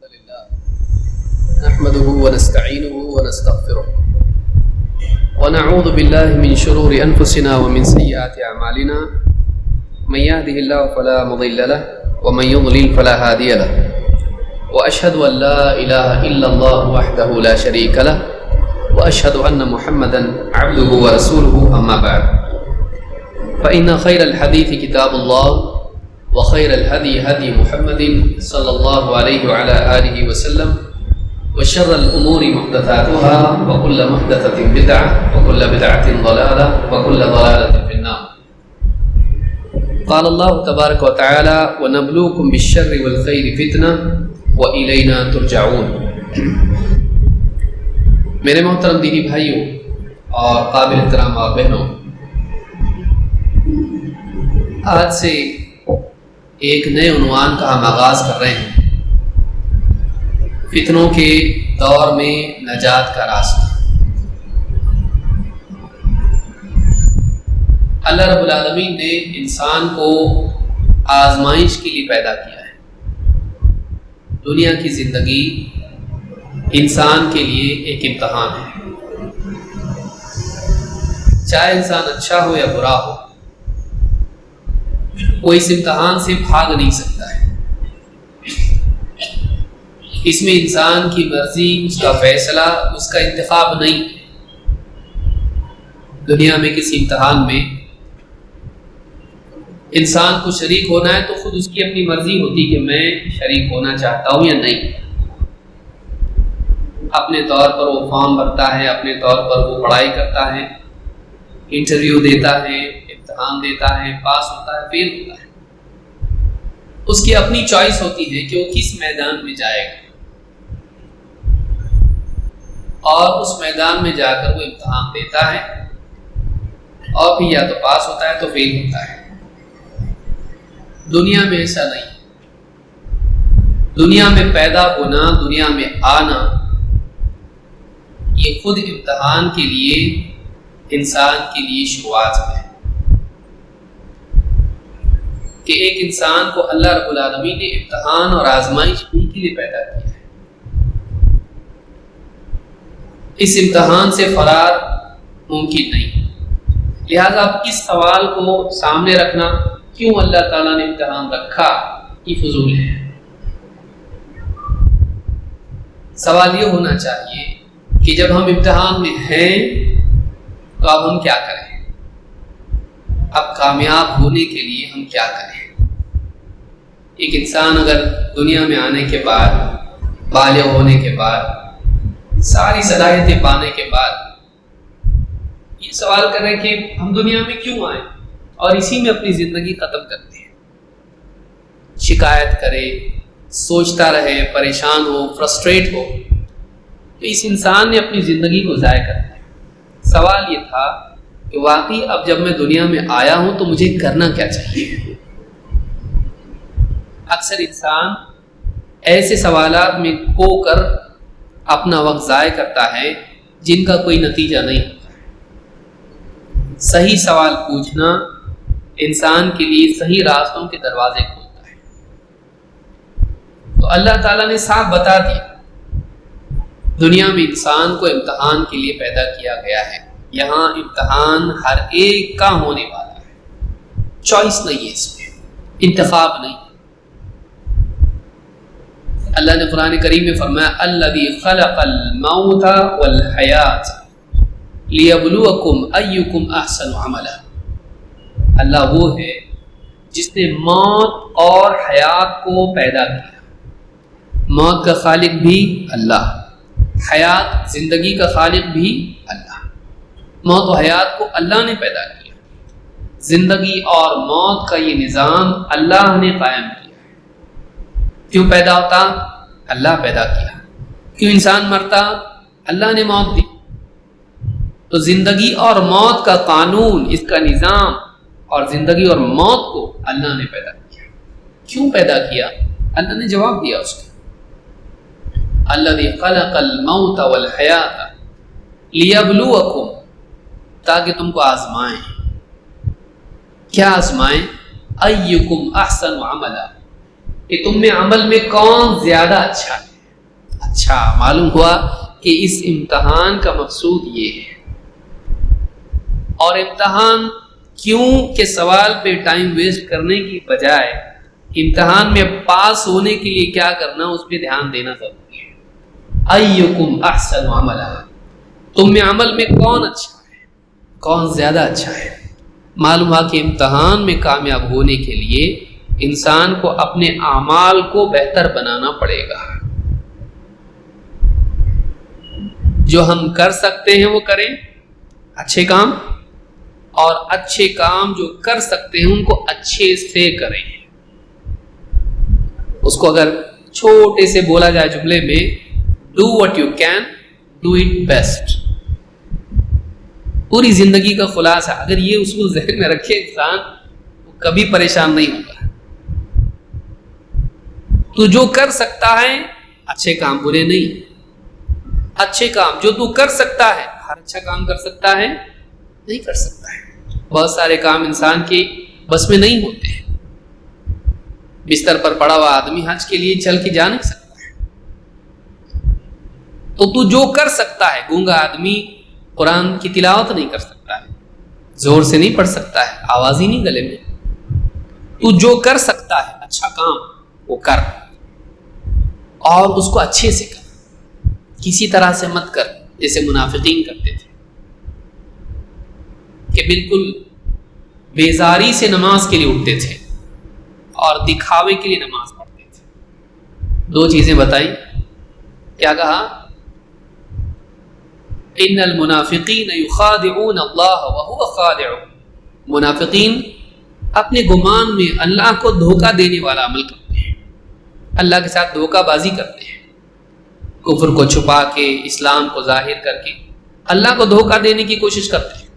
الحمد لله نحمده ونستعينه ونستغفره ونعوذ بالله من شرور أنفسنا ومن سيئات أعمالنا من يهده الله فلا مضل له ومن يضلل فلا هادي له وأشهد أن لا إله إلا الله وحده لا شريك له وأشهد أن محمدا عبده ورسوله أما بعد فإن خير الحديث كتاب الله وخير الهدي هدي محمد صلى الله عليه وعلى آله وسلم وشر الأمور محدثاتها وكل محدثة بدعة وكل بدعة ضلالة وكل ضلالة في النار. قال الله تبارك وتعالى ونبلوكم بالشر والخير فتنة وإلينا ترجعون. میرے محترم دینی بھائیوں اور قابل احترام اور بہنوں، آج سے ایک نئے عنوان کا ہم آغاز کر رہے ہیں، فتنوں کے دور میں نجات کا راستہ۔ اللہ رب العالمین نے انسان کو آزمائش کے لیے پیدا کیا ہے۔ دنیا کی زندگی انسان کے لیے ایک امتحان ہے، چاہے انسان اچھا ہو یا برا ہو، وہ اس امتحان سے بھاگ نہیں سکتا ہے۔ اس میں انسان کی مرضی، اس کا فیصلہ، اس کا انتخاب نہیں۔ دنیا میں کسی امتحان میں انسان کو شریک ہونا ہے تو خود اس کی اپنی مرضی ہوتی کہ میں شریک ہونا چاہتا ہوں یا نہیں۔ اپنے طور پر وہ فارم بھرتا ہے، اپنے طور پر وہ پڑھائی کرتا ہے، انٹرویو دیتا ہے، امتحان دیتا ہے، پاس ہوتا ہے، فیل ہوتا ہے۔ اس کی اپنی چوائس ہوتی ہے کہ وہ کس میدان میں جائے گا، اور اس میدان میں جا کر وہ امتحان دیتا ہے، اور پھر یا تو پاس ہوتا ہے تو فیل ہوتا ہے۔ دنیا میں ایسا نہیں۔ دنیا میں پیدا ہونا، دنیا میں آنا، یہ خود امتحان کے لیے انسان کے لیے شروعات ہے کہ ایک انسان کو اللہ رب العالمین نے امتحان اور آزمائش کے لیے پیدا کیا ہے۔ اس امتحان سے فرار ممکن نہیں، لہذا اب اس سوال کو سامنے رکھنا کیوں اللہ تعالیٰ نے امتحان رکھا، یہ فضول ہے۔ سوال یہ ہونا چاہیے کہ جب ہم امتحان میں ہیں تو اب ہم کیا کریں، اب کامیاب ہونے کے لیے ہم کیا کریں۔ ایک انسان اگر دنیا میں آنے کے بعد، بالغ ہونے کے بعد، ساری صلاحیتیں پانے کے بعد یہ سوال کریں کہ ہم دنیا میں کیوں آئے، اور اسی میں اپنی زندگی ختم کرتے ہیں، شکایت کرے، سوچتا رہے، پریشان ہو، فرسٹریٹ ہو، تو اس انسان نے اپنی زندگی کو ضائع کر دیا۔ سوال یہ تھا کہ واقعی اب جب میں دنیا میں آیا ہوں تو مجھے کرنا کیا چاہیے۔ اکثر انسان ایسے سوالات میں کھو کر اپنا وقت ضائع کرتا ہے جن کا کوئی نتیجہ نہیں ہوتا۔ صحیح سوال پوچھنا انسان کے لیے صحیح راستوں کے دروازے کھولتا ہے۔ تو اللہ تعالیٰ نے صاف بتا دیا، دنیا میں انسان کو امتحان کے لیے پیدا کیا گیا ہے۔ یہاں امتحان ہر ایک کا ہونے والا ہے، چوائس نہیں ہے، اس میں انتخاب نہیں۔ اللہ نے قرآن کریم میں فرمایا الذی خلق الموت والحیات لیبلوکم ایکم احسن عملا۔ اللہ وہ ہے جس نے موت اور حیات کو پیدا کیا۔ موت کا خالق بھی اللہ، حیات زندگی کا خالق بھی اللہ۔ موت و حیات کو اللہ نے پیدا کیا، زندگی اور موت کا یہ نظام اللہ نے قائم کیا۔ کیوں پیدا ہوتا؟ اللہ پیدا کیا۔ کیوں انسان مرتا؟ اللہ نے موت دی۔ تو زندگی اور موت کا قانون، اس کا نظام اور زندگی اور موت کو اللہ نے پیدا کیا۔ کیوں پیدا کیا؟ اللہ نے جواب دیا اس کو، الذی خلق الموت والحیات لیبلوکم، تاکہ تم کو آزمائیں۔ کیا آزمائیں؟ ایکم احسن عملا، کہ تم میں عمل میں کون زیادہ اچھا ہے۔ اچھا، معلوم ہوا کہ اس امتحان کا مقصود یہ ہے. اور امتحان کیوں کہ سوال پہ ٹائم ویسٹ کرنے کی بجائے امتحان میں پاس ہونے کے لیے کیا کرنا اس پہ دھیان دینا ضروری ہے. ایکم احسن عملا، تم میں عمل میں کون اچھا ہے، کون زیادہ اچھا ہے. معلوم ہوا کہ امتحان میں کامیاب ہونے کے لیے انسان کو اپنے اعمال کو بہتر بنانا پڑے گا. جو ہم کر سکتے ہیں وہ کریں، اچھے کام، اور اچھے کام جو کر سکتے ہیں ان کو اچھے سے کریں. اس کو اگر چھوٹے سے بولا جائے جملے میں، do what you can, do it best. پوری زندگی کا خلاصہ اگر یہ اصول ذہن میں رکھے انسان وہ کبھی پریشان نہیں ہوگا. تو جو کر سکتا ہے اچھے کام، برے نہیں، اچھے کام جو تو کر سکتا ہے. ہر اچھا کام کر سکتا ہے نہیں کر سکتا ہے. بہت سارے کام انسان کے بس میں نہیں ہوتے ہیں. بستر پر پڑا ہوا آدمی حج کے لیے چل کے جا نہیں سکتا ہے. تو جو کر سکتا ہے، گونگا آدمی قرآن کی تلاوت نہیں کر سکتا ہے، زور سے نہیں پڑھ سکتا ہے، آواز ہی نہیں گلے میں. تو جو کر سکتا ہے اچھا کام وہ کر، اور اس کو اچھے سے کر، کسی طرح سے مت کر جیسے منافقین کرتے تھے کہ بالکل بیزاری سے نماز کے لیے اٹھتے تھے اور دکھاوے کے لیے نماز پڑھتے تھے. دو چیزیں بتائیں. کیا کہا؟ ان المنافقین یخادعون اللہ وهو خادعهم. منافقین اپنے گمان میں اللہ کو دھوکہ دینے والا عمل کرتے ہیں، اللہ کے ساتھ دھوکہ بازی کرتے ہیں. کفر کو چھپا کے، اسلام کو ظاہر کر کے اللہ کو دھوکہ دینے کی کوشش کرتے ہیں.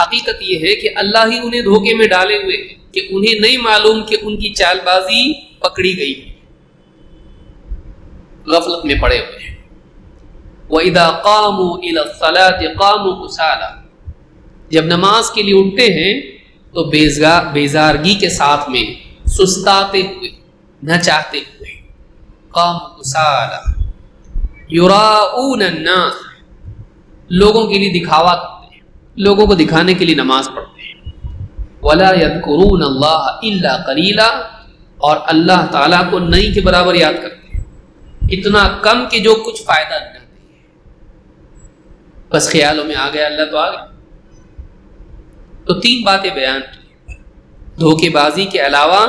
حقیقت یہ ہے کہ اللہ ہی انہیں دھوکے میں ڈالے ہوئے ہیں کہ انہیں نہیں معلوم کہ ان کی چال بازی پکڑی گئی ہے، غفلت میں پڑے ہوئے ہیں. وَإِذَا قَامُوا إِلَى الصَّلَاةِ قَامُوا كُسَالَىٰ. جب نماز کے لیے اٹھتے ہیں تو بیزارگی کے ساتھ میں، سستاتے ہوئے، نہ چاہتے ہوئے. قَامُوا كُسَالَىٰ يُرَاءُونَ النَّاسَ. لوگوں کے لیے دکھاوا کرتے ہیں، لوگوں کو دکھانے کے لیے نماز پڑھتے ہیں. وَلَا يَذْكُرُونَ اللَّهَ إِلَّا قَلِيلًا. اور اللہ تعالیٰ کو نہیں کے برابر یاد کرتے ہیں، اتنا کم کہ جو کچھ فائدہ نہ دے. بس خیالوں میں آ گیا اللہ تو آ گیا. تو تین باتیں بیان کی. دھوکے بازی کے علاوہ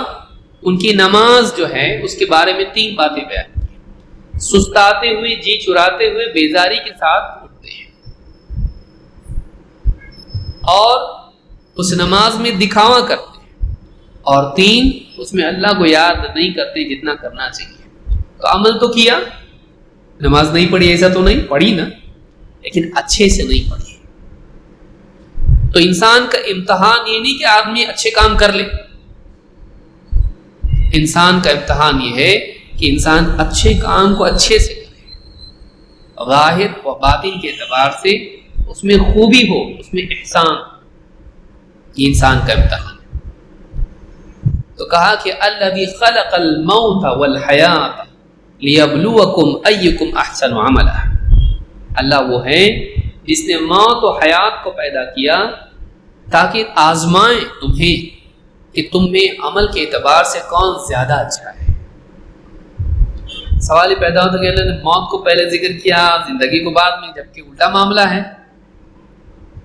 ان کی نماز جو ہے اس کے بارے میں تین باتیں بیان کی. سستاتے ہوئے، جی چراتے ہوئے، بیزاری کے ساتھ اٹھتے ہیں، اور اس نماز میں دکھاوا کرتے ہیں، اور تین اس میں اللہ کو یاد نہیں کرتے جتنا کرنا چاہیے. تو عمل تو کیا، نماز نہیں پڑھی ایسا تو نہیں، پڑھی نا، لیکن اچھے سے نہیں پڑھی. تو انسان کا امتحان یہ نہیں کہ آدمی اچھے کام کر لے. انسان کا امتحان یہ ہے کہ انسان اچھے کام کو اچھے سے کرے، ظاہر و باطن کے اعتبار سے اس میں خوبی ہو، اس میں احسان. یہ انسان کا امتحان ہے. تو کہا کہ الذی خلق الموت والحیات لیبلوکم ایکم احسن عملا. اللہ وہ ہے جس نے موت و حیات کو پیدا کیا تاکہ آزمائیں تمہیں کہ تم میں عمل کے اعتبار سے کون زیادہ اچھا ہے. سوال یہ پیدا ہوتا کہ اللہ نے موت کو پہلے ذکر کیا، زندگی کو بعد میں، جبکہ الٹا معاملہ ہے.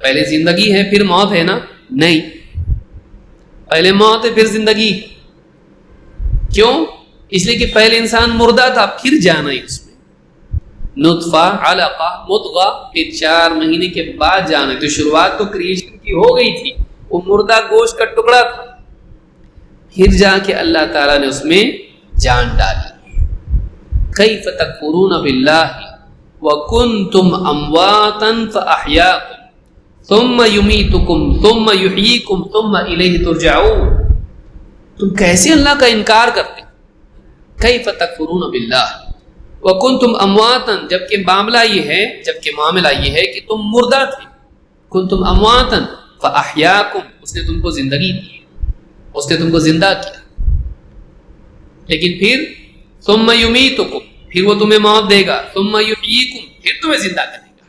پہلے زندگی ہے پھر موت ہے نا؟ نہیں، پہلے موت ہے پھر زندگی. کیوں؟ اس لیے کہ پہلے انسان مردہ تھا، پھر جانا ہے اس میں. نطفہ، علقہ، مضغہ، پھر 4 مہینے کے بعد جانا ہے. تو شروعات تو کریشن کی ہو گئی تھی، وہ مردہ گوشت کا ٹکڑا تھا، پھر جا کے اللہ تعالیٰ نے اس میں جان ڈالی. کیف تکفرون باللہ وکنتم امواتا فاحیاکم ثم یمیتکم ثم یحییکم ثم الیہ ترجعون. تم کیسے اللہ کا انکار کرتے؟ کیف تکفرون باللہ وکنتم امواتا، جبکہ معاملہ یہ ہے کہ تم مردہ تھے. کنتم امواتا فاحیاکم، اس نے تم کو زندگی دی، اس نے تم کو زندہ کیا. لیکن پھر ثم یمیتکم، پھر وہ تمہیں موت دے گا، ثم یحییکم، پھر تمہیں زندہ کرے گا،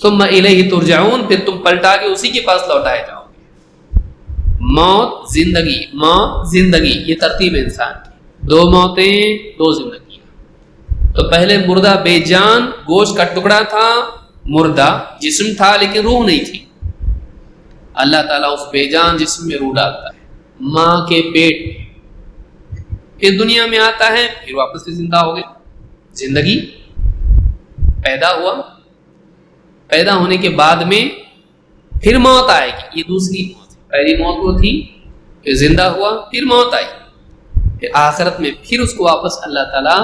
ثم الیہ ترجعون، پھر تم پلٹا کے اسی کے پاس لوٹائے جاؤ گے۔ موت زندگی، موت زندگی، یہ ترتیب ہے انسان کی، دو موتیں دو زندگیاں۔ تو پہلے مردہ بے جان گوشت کا ٹکڑا تھا، مردہ جسم تھا لیکن روح نہیں تھی، اللہ تعالیٰ اس بے جان جسم میں روح ڈالتا ہے ماں کے پیٹ میں، پھر دنیا میں آتا ہے، پھر واپس سے زندہ ہو گیا، زندگی پیدا ہوا، پیدا ہونے کے بعد میں پھر موت آئے گی، یہ دوسری موت ہے، پہلی موت وہ تھی، پھر زندہ ہوا، پھر موت آئی، پھر آخرت میں پھر اس کو واپس اللہ تعالیٰ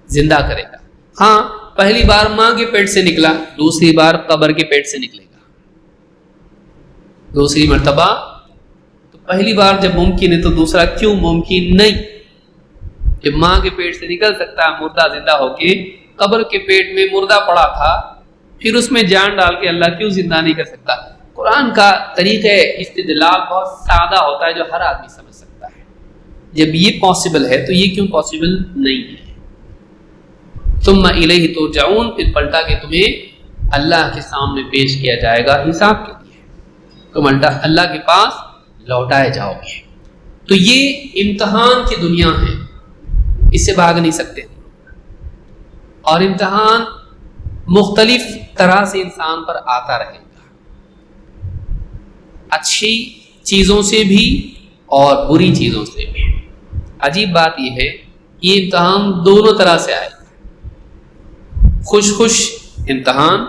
زندہ کرے گا۔ ہاں پہلی بار ماں کے پیٹ سے نکلا، دوسری بار قبر کے پیٹ سے نکلے گا، دوسری مرتبہ۔ تو پہلی بار جب ممکن ہے تو دوسرا کیوں ممکن نہیں؟ جب ماں کے پیٹ سے نکل سکتا ہے مردہ زندہ ہو کے، قبر کے پیٹ میں مردہ پڑا تھا، پھر اس میں جان ڈال کے اللہ کیوں زندہ نہیں کر سکتا؟ قرآن کا طریقہ استدلال بہت سادہ ہوتا ہے جو ہر آدمی سمجھ سکتا ہے، جب یہ پاسبل ہے تو یہ کیوں پاسبل نہیں ہے؟ ثم الیہ ترجعون، پھر پلٹا کے تمہیں اللہ کے سامنے پیش کیا جائے گا حساب کے لیے، تم اللہ کے پاس لوٹائے جاؤ گے۔ تو یہ امتحان کی دنیا ہے، اس سے بھاگ نہیں سکتے، اور امتحان مختلف طرح سے انسان پر آتا رہے گا، اچھی چیزوں سے بھی اور بری چیزوں سے بھی۔ عجیب بات یہ ہے یہ امتحان دونوں طرح سے آئے، خوش خوش امتحان،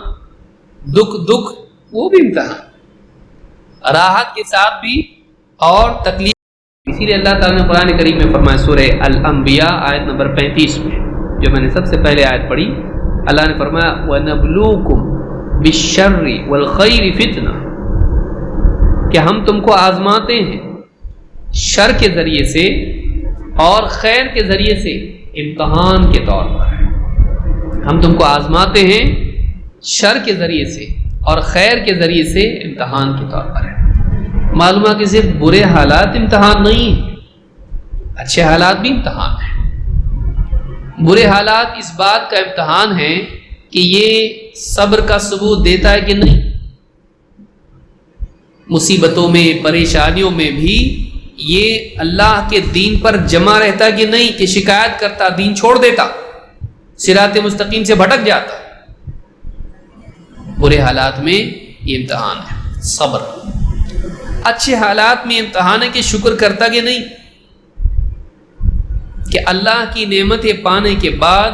دکھ دکھ وہ بھی امتحان، راحت کے ساتھ بھی اور تکلیف۔ اسی لیے اللہ تعالیٰ نے قرآن کریم میں فرمایا سورہ الانبیاء آیت نمبر 35 میں، جو میں نے سب سے پہلے آیت پڑھی، اللہ نے فرمایا وَنَبْلُوكُمْ بِالشَّرِّ وَالْخَيْرِ فِتْنَةً، کہ ہم تم کو آزماتے ہیں شر کے ذریعے سے اور خیر کے ذریعے سے، امتحان کے طور پر ہم تم کو آزماتے ہیں شر کے ذریعے سے اور خیر کے ذریعے سے، امتحان کے طور پر ہے۔ معلوم ہے کہ صرف برے حالات امتحان نہیں، اچھے حالات بھی امتحان ہیں۔ برے حالات اس بات کا امتحان ہے کہ یہ صبر کا ثبوت دیتا ہے کہ نہیں، مصیبتوں میں پریشانیوں میں بھی یہ اللہ کے دین پر جمع رہتا کہ نہیں، کہ شکایت کرتا دین چھوڑ دیتا، صراط مستقیم سے بھٹک جاتا۔ برے حالات میں یہ امتحان ہے صبر، اچھے حالات میں امتحان ہے کہ شکر کرتا کہ نہیں، کہ اللہ کی نعمتیں پانے کے بعد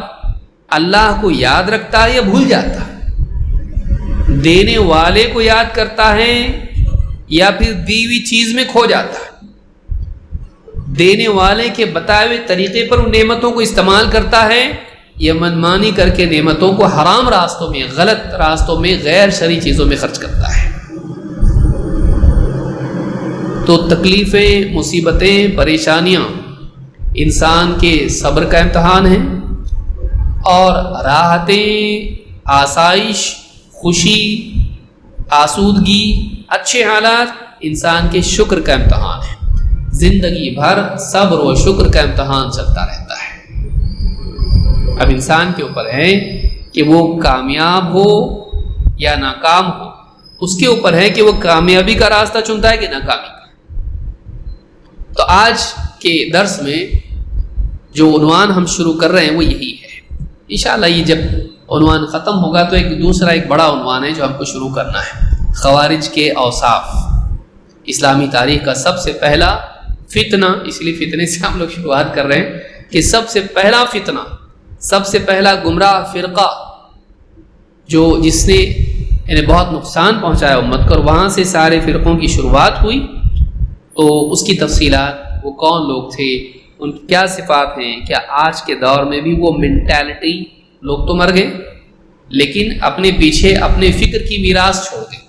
اللہ کو یاد رکھتا ہے یا بھول جاتا، دینے والے کو یاد کرتا ہے یا پھر دی ہوئی چیز میں کھو جاتا ہے، دینے والے کے بتائے ہوئے طریقے پر ان نعمتوں کو استعمال کرتا ہے یا منمانی کر کے نعمتوں کو حرام راستوں میں، غلط راستوں میں، غیر شرعی چیزوں میں خرچ کرتا ہے۔ تو تکلیفیں، مصیبتیں، پریشانیاں انسان کے صبر کا امتحان ہیں، اور راحتیں، آسائش، خوشی، آسودگی، اچھے حالات انسان کے شکر کا امتحان ہے۔ زندگی بھر صبر و شکر کا امتحان چلتا رہتا ہے۔ اب انسان کے اوپر ہے کہ وہ کامیاب ہو یا ناکام ہو، اس کے اوپر ہے کہ وہ کامیابی کا راستہ چنتا ہے کہ ناکامی کا۔ تو آج کے درس میں جو عنوان ہم شروع کر رہے ہیں وہ یہی ہے۔ انشاءاللہ یہ جب عنوان ختم ہوگا تو ایک بڑا عنوان ہے جو ہم کو شروع کرنا ہے، خوارج کے اوصاف، اسلامی تاریخ کا سب سے پہلا فتنہ۔ اس لیے فتنے سے ہم لوگ شروعات کر رہے ہیں کہ سب سے پہلا فتنہ، سب سے پہلا گمراہ فرقہ جس نے بہت نقصان پہنچایا امت کو، اور وہاں سے سارے فرقوں کی شروعات ہوئی۔ تو اس کی تفصیلات، وہ کون لوگ تھے، ان کی کیا صفات ہیں، کیا آج کے دور میں بھی وہ مینٹالٹی، لوگ تو مر گئے لیکن اپنے پیچھے اپنے فکر کی میراث چھوڑ گئے،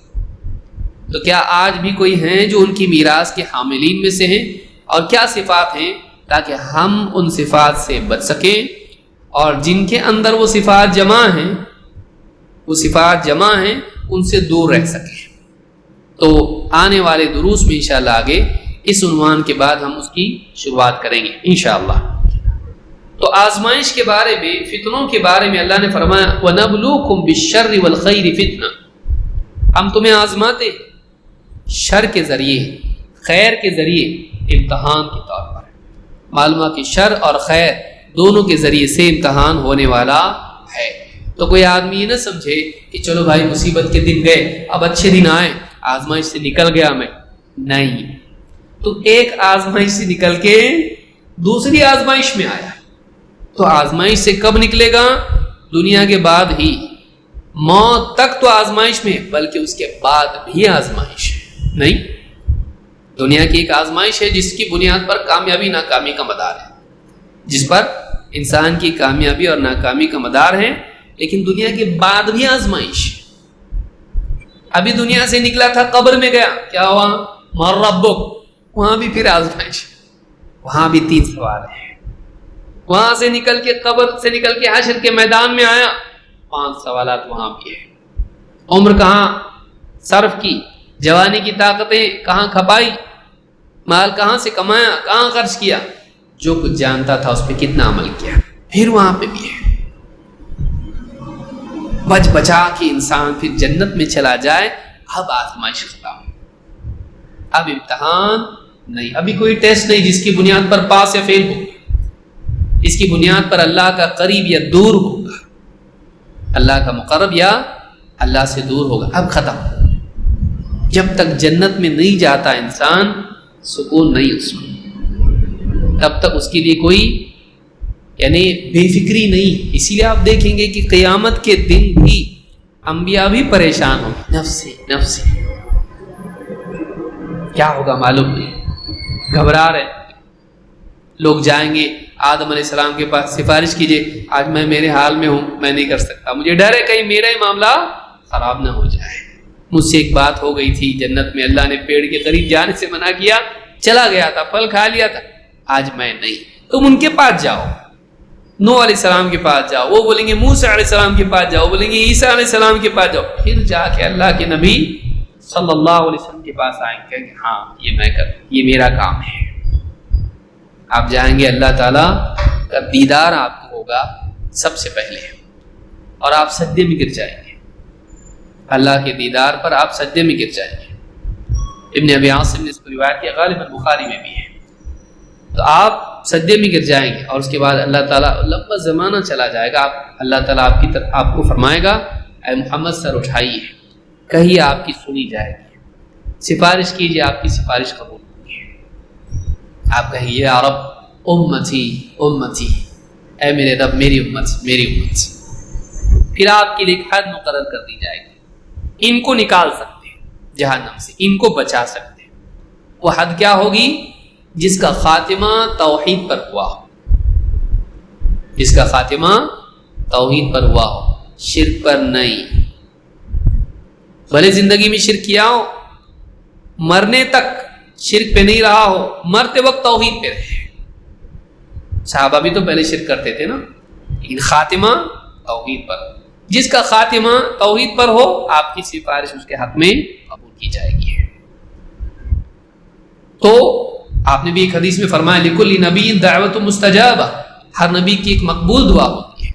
تو کیا آج بھی کوئی ہیں جو ان کی میراث کے حاملین میں سے ہیں، اور کیا صفات ہیں تاکہ ہم ان صفات سے بچ سکیں، اور جن کے اندر وہ صفات جمع ہیں ان سے دور رہ سکیں۔ تو آنے والے دروس میں انشاءاللہ آگے اس عنوان کے بعد ہم اس کی شروعات کریں گے انشاءاللہ۔ تو آزمائش کے بارے میں، فتنوں کے بارے میں اللہ نے فرمایا وَنَبْلُوكُمْ بِالشَّرِّ وَالْخَيْرِ فِتْنَةً، ہم تمہیں آزماتے شر کے ذریعے خیر کے ذریعے امتحان کے طور پر۔ معلوم ہے کہ شر اور خیر دونوں کے ذریعے سے امتحان ہونے والا ہے۔ تو کوئی آدمی یہ نہ سمجھے کہ چلو بھائی مصیبت کے دن گئے اب اچھے دن آئے، آزمائش سے نکل گیا میں، نہیں، تو ایک آزمائش سے نکل کے دوسری آزمائش میں آیا، تو آزمائش سے کب نکلے گا؟ دنیا کے بعد ہی، موت تک تو آزمائش میں، بلکہ اس کے بعد بھی آزمائش ہے۔ نہیں، دنیا کی ایک آزمائش ہے جس کی بنیاد پر کامیابی ناکامی کا مدار ہے، جس پر انسان کی کامیابی اور ناکامی کا مدار ہے، لیکن دنیا کے بعد بھی آزمائش ہے۔ ابھی دنیا سے نکلا تھا، قبر میں گیا، کیا ہوا؟ مر ربک، وہاں بھی پھر آزمائش، وہاں بھی 3 سوال ہیں۔ وہاں سے نکل کے، قبر سے نکل کے حشر کے میدان میں آیا، 5 سوالات وہاں بھی ہیں۔ عمر کہاں صرف کی، جوانی کی طاقتیں کہاں کھپائی، مال کہاں سے کمایا، کہاں خرچ کیا، جو کچھ جانتا تھا اس پہ کتنا عمل کیا، پھر وہاں پہ بھی ہے۔ بچ بچا کے انسان پھر جنت میں چلا جائے، اب آزمائش ختم، اب امتحان نہیں، ابھی کوئی ٹیسٹ نہیں جس کی بنیاد پر پاس یا فیل ہو، اس کی بنیاد پر اللہ کا قریب یا دور ہوگا، اللہ کا مقرب یا اللہ سے دور ہوگا، اب ختم۔ جب تک جنت میں نہیں جاتا انسان، سکون نہیں اس میں، تب تک اس کے لیے کوئی یعنی بے فکری نہیں۔ اسی لیے آپ دیکھیں گے کہ قیامت کے دن بھی انبیاء بھی پریشان ہوں گے، نفسی نفسی، کیا ہوگا معلوم نہیں، گھبرا رہے۔ لوگ جائیں گے آدم علیہ السلام کے پاس، سفارش کیجئے، آج میں میرے حال میں ہوں، میں نہیں کر سکتا، مجھے ڈر ہے کہیں میرا ہی معاملہ خراب نہ ہو جائے۔ مجھ سے ایک بات ہو گئی تھی جنت میں، اللہ نے پیڑ کے قریب جانے سے منع کیا، چلا گیا تھا، پھل کھا لیا تھا، آج میں نہیں۔ تم ان کے پاس جاؤ، نوح علیہ السلام کے پاس جاؤ، وہ بولیں گے موسیٰ علیہ السلام کے پاس جاؤ، بولیں گے عیسیٰ علیہ السلام کے پاس جاؤ، پھر جا کے اللہ کے نبی صلی اللہ علیہ وسلم کے پاس آئیں گے کہ ہاں یہ میرا کام ہے۔ آپ جائیں گے، اللہ تعالیٰ کا دیدار آپ کو ہوگا سب سے پہلے، اور آپ سجدے میں گر جائیں گے، اللہ کے دیدار پر آپ سجدے میں گر جائیں گے۔ ابن ابی عاصم نے اس کو روایت کیا، غالباً بخاری میں بھی ہے۔ تو آپ سجدے میں گر جائیں گے، اور اس کے بعد اللہ تعالیٰ، لمبا زمانہ چلا جائے گا، اللہ تعالیٰ آپ کو فرمائے گا اے محمد سر اٹھائیے، کہیے آپ کی سنی جائے گی، سفارش کیجیے آپ کی سفارش قبول ہوگی۔ آپ کہیں یا رب امتی امتی، اے میرے رب میری امت میری امت، پھر آپ کے لیے ایک حد مقرر کر دی جائے گی، ان کو نکال سکتے ہیں جہنم سے، ان کو بچا سکتے ہیں۔ وہ حد کیا ہوگی؟ جس کا خاتمہ توحید پر ہوا ہو، جس کا خاتمہ توحید پر ہوا ہو، شرک پر نہیں۔ بھلے زندگی میں شرک کیا ہو، مرنے تک شرک پہ نہیں رہا ہو، مرتے وقت توحید پہ رہے۔ صحابہ بھی تو پہلے شرک کرتے تھے نا، لیکن خاتمہ توحید پر۔ جس کا خاتمہ توحید پر ہو، آپ کی سفارش اس کے حق میں قبول کی جائے گی۔ تو آپ نے بھی ایک حدیث میں فرمایا لِكُلِّ نَبِيٍّ دَعْوَةٌ مُسْتَجَابَةٌ، ہر نبی کی ایک مقبول دعا ہوتی ہے۔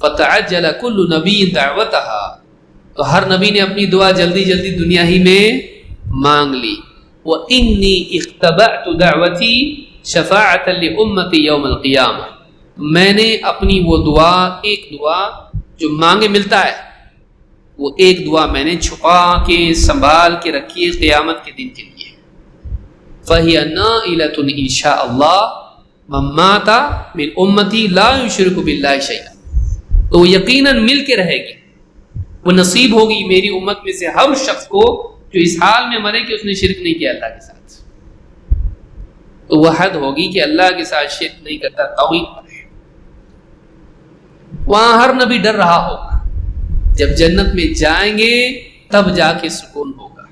فَتَعَجَّلَ كُلُّ نَبِيٍّ دَعْوَتَهَا، تو ہر نبی نے اپنی دعا جلدی جلدی دنیا ہی میں مانگ لی۔ وَإِنِّي اخْتَبَعْتُ دَعْوَتِي شَفَاعَةً لِأُمَّتِي يَوْمَ الْقِيَامَةِ، میں نے اپنی وہ دعا، ایک دعا جو مانگے ملتا ہے، وہ ایک دعا میں نے چھپا کے سنبھال کے رکھی ہے قیامت کے دن کے لیے۔ فَهِيَ نَائِلَةٌ إِنْ شَاءَ اللَّهُ مَن مَّاتَ مِنْ أُمَّتِي لَا يُشْرِكُ بِاللَّهِ شَيْئًا، تو وہ یقیناً مل کے رہے گی، وہ نصیب ہوگی میری امت میں سے ہر شخص کو جو اس حال میں مرے کہ اس نے شرک نہیں کیا اللہ کے ساتھ، تو وہ حد ہوگی کہ اللہ کے ساتھ شرک نہیں کرتا، توحید پر ہے۔ وہاں ہر نبی ڈر رہا ہوگا، جب جنت میں جائیں گے تب جا کے سکون ہوگا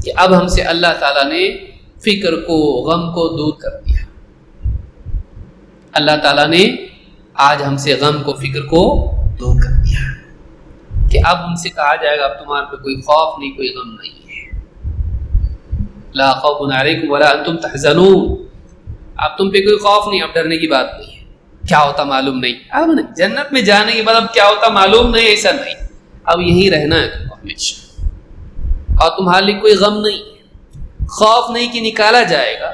کہ اب ہم سے اللہ تعالیٰ نے فکر کو، غم کو دور کر دیا۔ اللہ تعالیٰ نے آج ہم سے غم کو، فکر کو دور کر دیا کہ اب ہم سے کہا جائے گا اب تمہارے پہ کوئی خوف نہیں، کوئی غم نہیں ہے۔ لا خوف علیکم ولا انتم تحزنون، اب تم پہ کوئی خوف نہیں, اب ڈرنے کی بات نہیں ہے, کیا ہوتا معلوم نہیں, اب نہیں, جنت میں جانے کے بعد اب کیا ہوتا معلوم نہیں, ایسا نہیں, اب یہیں رہنا ہے تم کو ہمیشہ, اور تمہارے لیے کوئی غم نہیں, خوف نہیں کہ نکالا جائے گا,